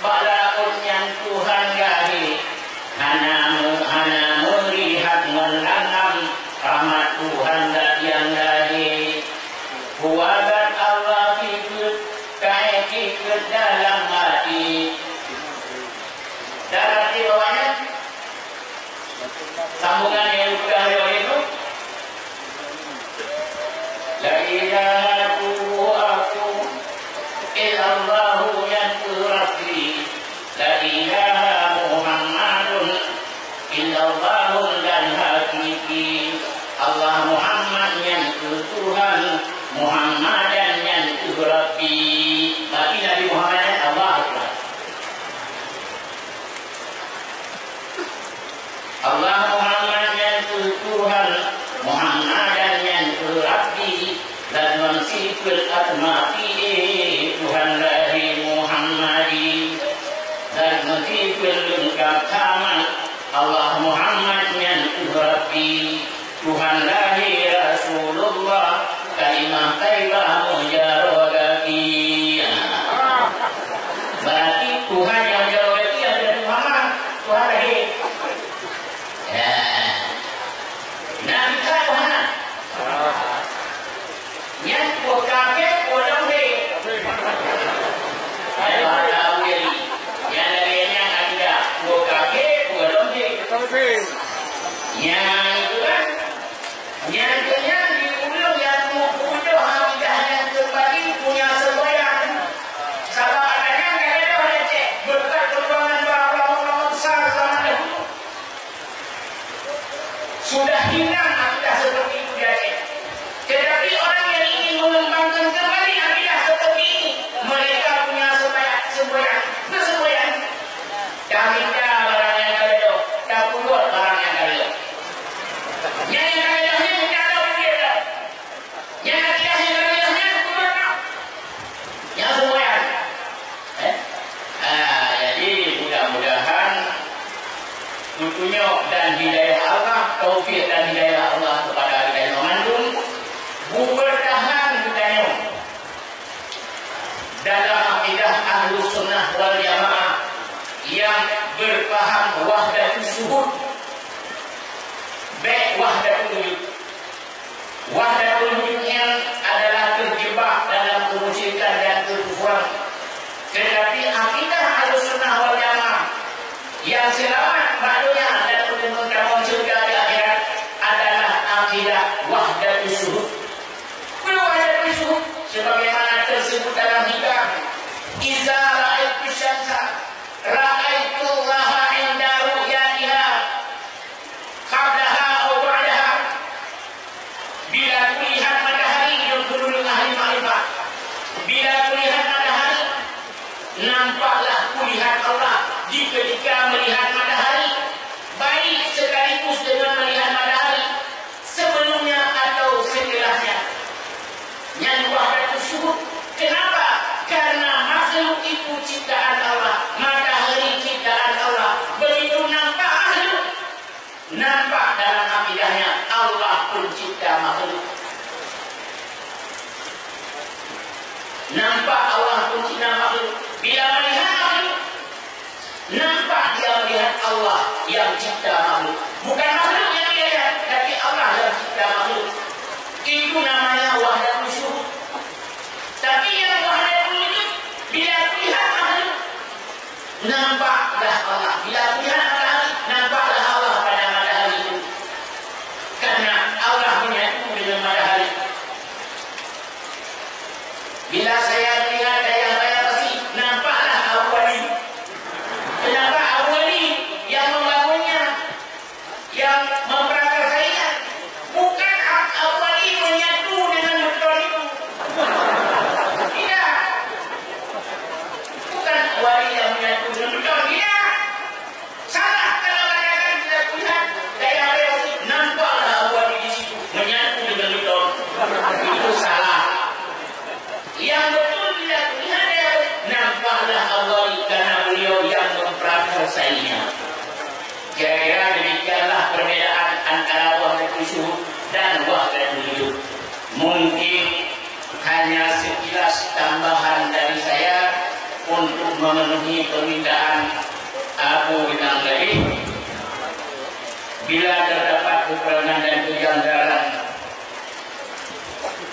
Speaker 5: balaut yang Tuhan gahi, hana melihat menanam rahmat Tuhan yang gahi. Kuagat Allah fikir kait fikir dalam hati. Dan di bawahnya Sambungan yang sudah lewat itu. La ilaha illallahu yanturati. La ilaha Muhammadun illallahul dan hakiki. Allah Muhammad yang Tuhan, Muhammad yang Rabbi. Tapi Nabi Muhammad Allah Akbar. Allah Muhammad yang Tuhan, Muhammad yang Rabbi. Dan memsikul atmati Tuhan lahir Muhammadi. Dan memsikul lengkap taman Allah Muhammad yang Rabbi. Tuhan lahir Rasulullah, kalimah taibah mujarodati. Berarti Tuhan yang mujarodati adalah Muhammad, Tuhan lahir. Ya. Nabi Tuhan. Yang kuat kafir, kuat lahir. Ayo ada wali. Yang dari yang ada kuat kafir, kuat lahir. Yang itu kan. Yang diulang yang punya hamidah yang terbagi punya semboyan. Salah adanya nggak ada orang cek berkat perjuangan ulama besar zaman dahulu. Sudah hilang akidah seperti itu dia cek. Tetapi orang yang ingin mengembangkan kembali akidah seperti ini, mereka punya semboyan, bersemboyan. Kamidah barang yang kaya, tak puluh barang yang kaya. Yang tunjuk dan hidayah Allah, taufik dan hidayah Allah kepada kita yang mengandung, bertahan kita dalam akidah Ahlus Sunnah wal Jamaah yang berpaham wahdatus syuhud, baik wahdatul wujud. Wahdatul wujudnya adalah terjebak dalam kemusyrikan dan kekufuran. Tetapi akidah Ahlus Sunnah wal Jamaah yang selamat maknanya dan menemukan surga di akhirat adalah akidah wahdatus syuhud. Wahdatus syuhud sebagaimana tersebut dalam hikam, iza ra'aitu syamsa ra'aitu laha inda ru'yatiha qablaha aw ba'daha. Bila kulihat matahari yaqulul ahli ma'rifah, bila kulihat matahari nampaklah kulihat Allah. Jika melihat matahari, baik sekaligus dengan melihat matahari sebelumnya atau setelahnya. Yang wahdatus syuhud. Kenapa? Karena makhluk itu ciptaan Allah, matahari ciptaan Allah. Begitu nampak makhluk, nampak dalam akidahnya Allah pencipta makhluk. Nampak Allah pencipta makhluk. Bila melihat makhluk, nampak dia melihat Allah yang cipta makhluk. Bukan makhluk yang dia lihat, tapi Allah yang cipta makhluk. Itu namanya wahdatus syuhud. Tapi yang wahdatul wujud, bila lihat makhluk, nampaklah Allah. Bila lihat matahari, nampaklah Allah pada matahari itu. Karena Allah menyatu dengan matahari. Bila saya melihat daya saya pasti nampaklah awali. Kenapa awali yang membangunnya, yang memprakarsainya? Bukan awali menyatu dengan betul itu. Tidak. Bukan awali yang menyatu dengan betul. Tidak. Salah kalau katakan tidak lihat daya saya pasti nampaklah awali di situ menyatu dengan betul. Itu salah. Yang betul tidak lihat daya nampaklah awali karena beliau yang memprakarsainya. Kira-kira demikianlah perbedaan antara wahdatul syuhud dan wahdatul wujud. Mungkin hanya sekilas tambahan dari saya untuk memenuhi permintaan Abu Binang Lain. Bila terdapat kekurangan dan kejanggalan,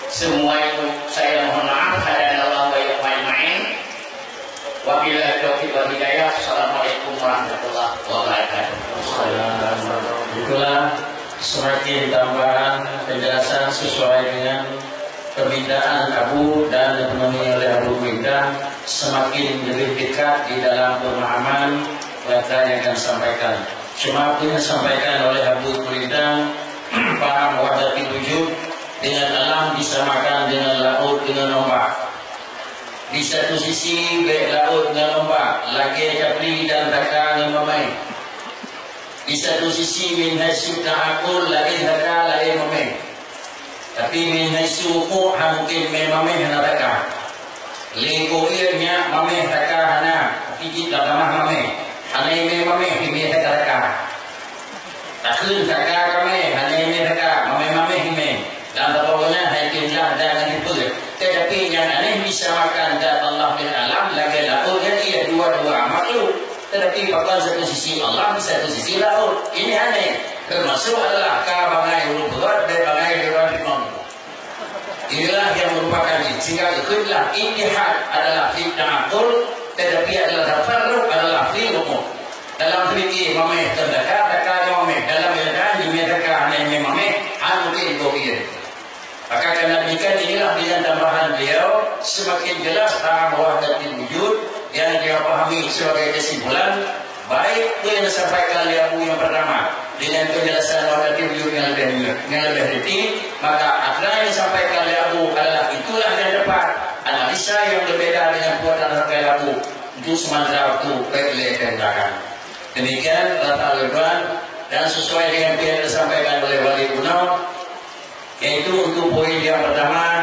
Speaker 5: semua itu saya mohon maaf. Hadanallahu wa iyyakum ajma'in. Wabillahi taufiq wal hidayah. Assalamualaikum warahmatullahi wabarakatuh.
Speaker 4: Itulah semakin tambahan penjelasan sesuai dengan permintaan Abu dan dipenuhi oleh Abu Minta, semakin lebih dekat di dalam pemahaman kata yang akan sampaikan. Cuma punya sampaikan oleh Abu Minta paham wahdatul wujud dengan alam disamakan dengan laut dengan ombak. Di satu sisi baik laut dengan ombak, lagi capri dan taka dengan mamai. Di satu sisi min haitsu ta'aqul lain taka lain mamai. Tapi min haitsu quha mungkin mamai hana taka. Lingko ianya mamai taka hana, tapi kita tamah mamai. Hanai mamai himi taka. Takun taka kami hanai taka, mamai himi. Dan bagaimana hakilah dan dipul. Tetapi yang aneh disamakan dan Allah bin alam lagi laut dan ia dua-dua makhluk. Tetapi pada satu sisi Allah, di satu sisi laut. Ini aneh. Termasuk adalah kabangai urubat dan bangai urubat. Inilah yang merupakan sehingga itulah ittihad adalah fi ta'aqul, tetapi adalah tafarruq adalah fi umum. Dalam fikih mamai terdekat mamai, dalam ilmu dimedaka hanya mamai mungkin goir. Maka karena demikian inilah dengan tambahan beliau semakin jelas paham wahdatul wujud yang dia pahami sebagai kesimpulan. Baik itu yang disampaikan oleh Abu yang pertama dengan penjelasan wahdatul wujud yang lebih rinci, maka apa yang disampaikan oleh Abu adalah itulah yang tepat. Analisa yang berbeda dengan buatan rakyat Abu itu sementara waktu baik dan belakang. Demikian rata leban dan sesuai dengan yang disampaikan oleh Wali Kuno, yaitu untuk poin yang pertama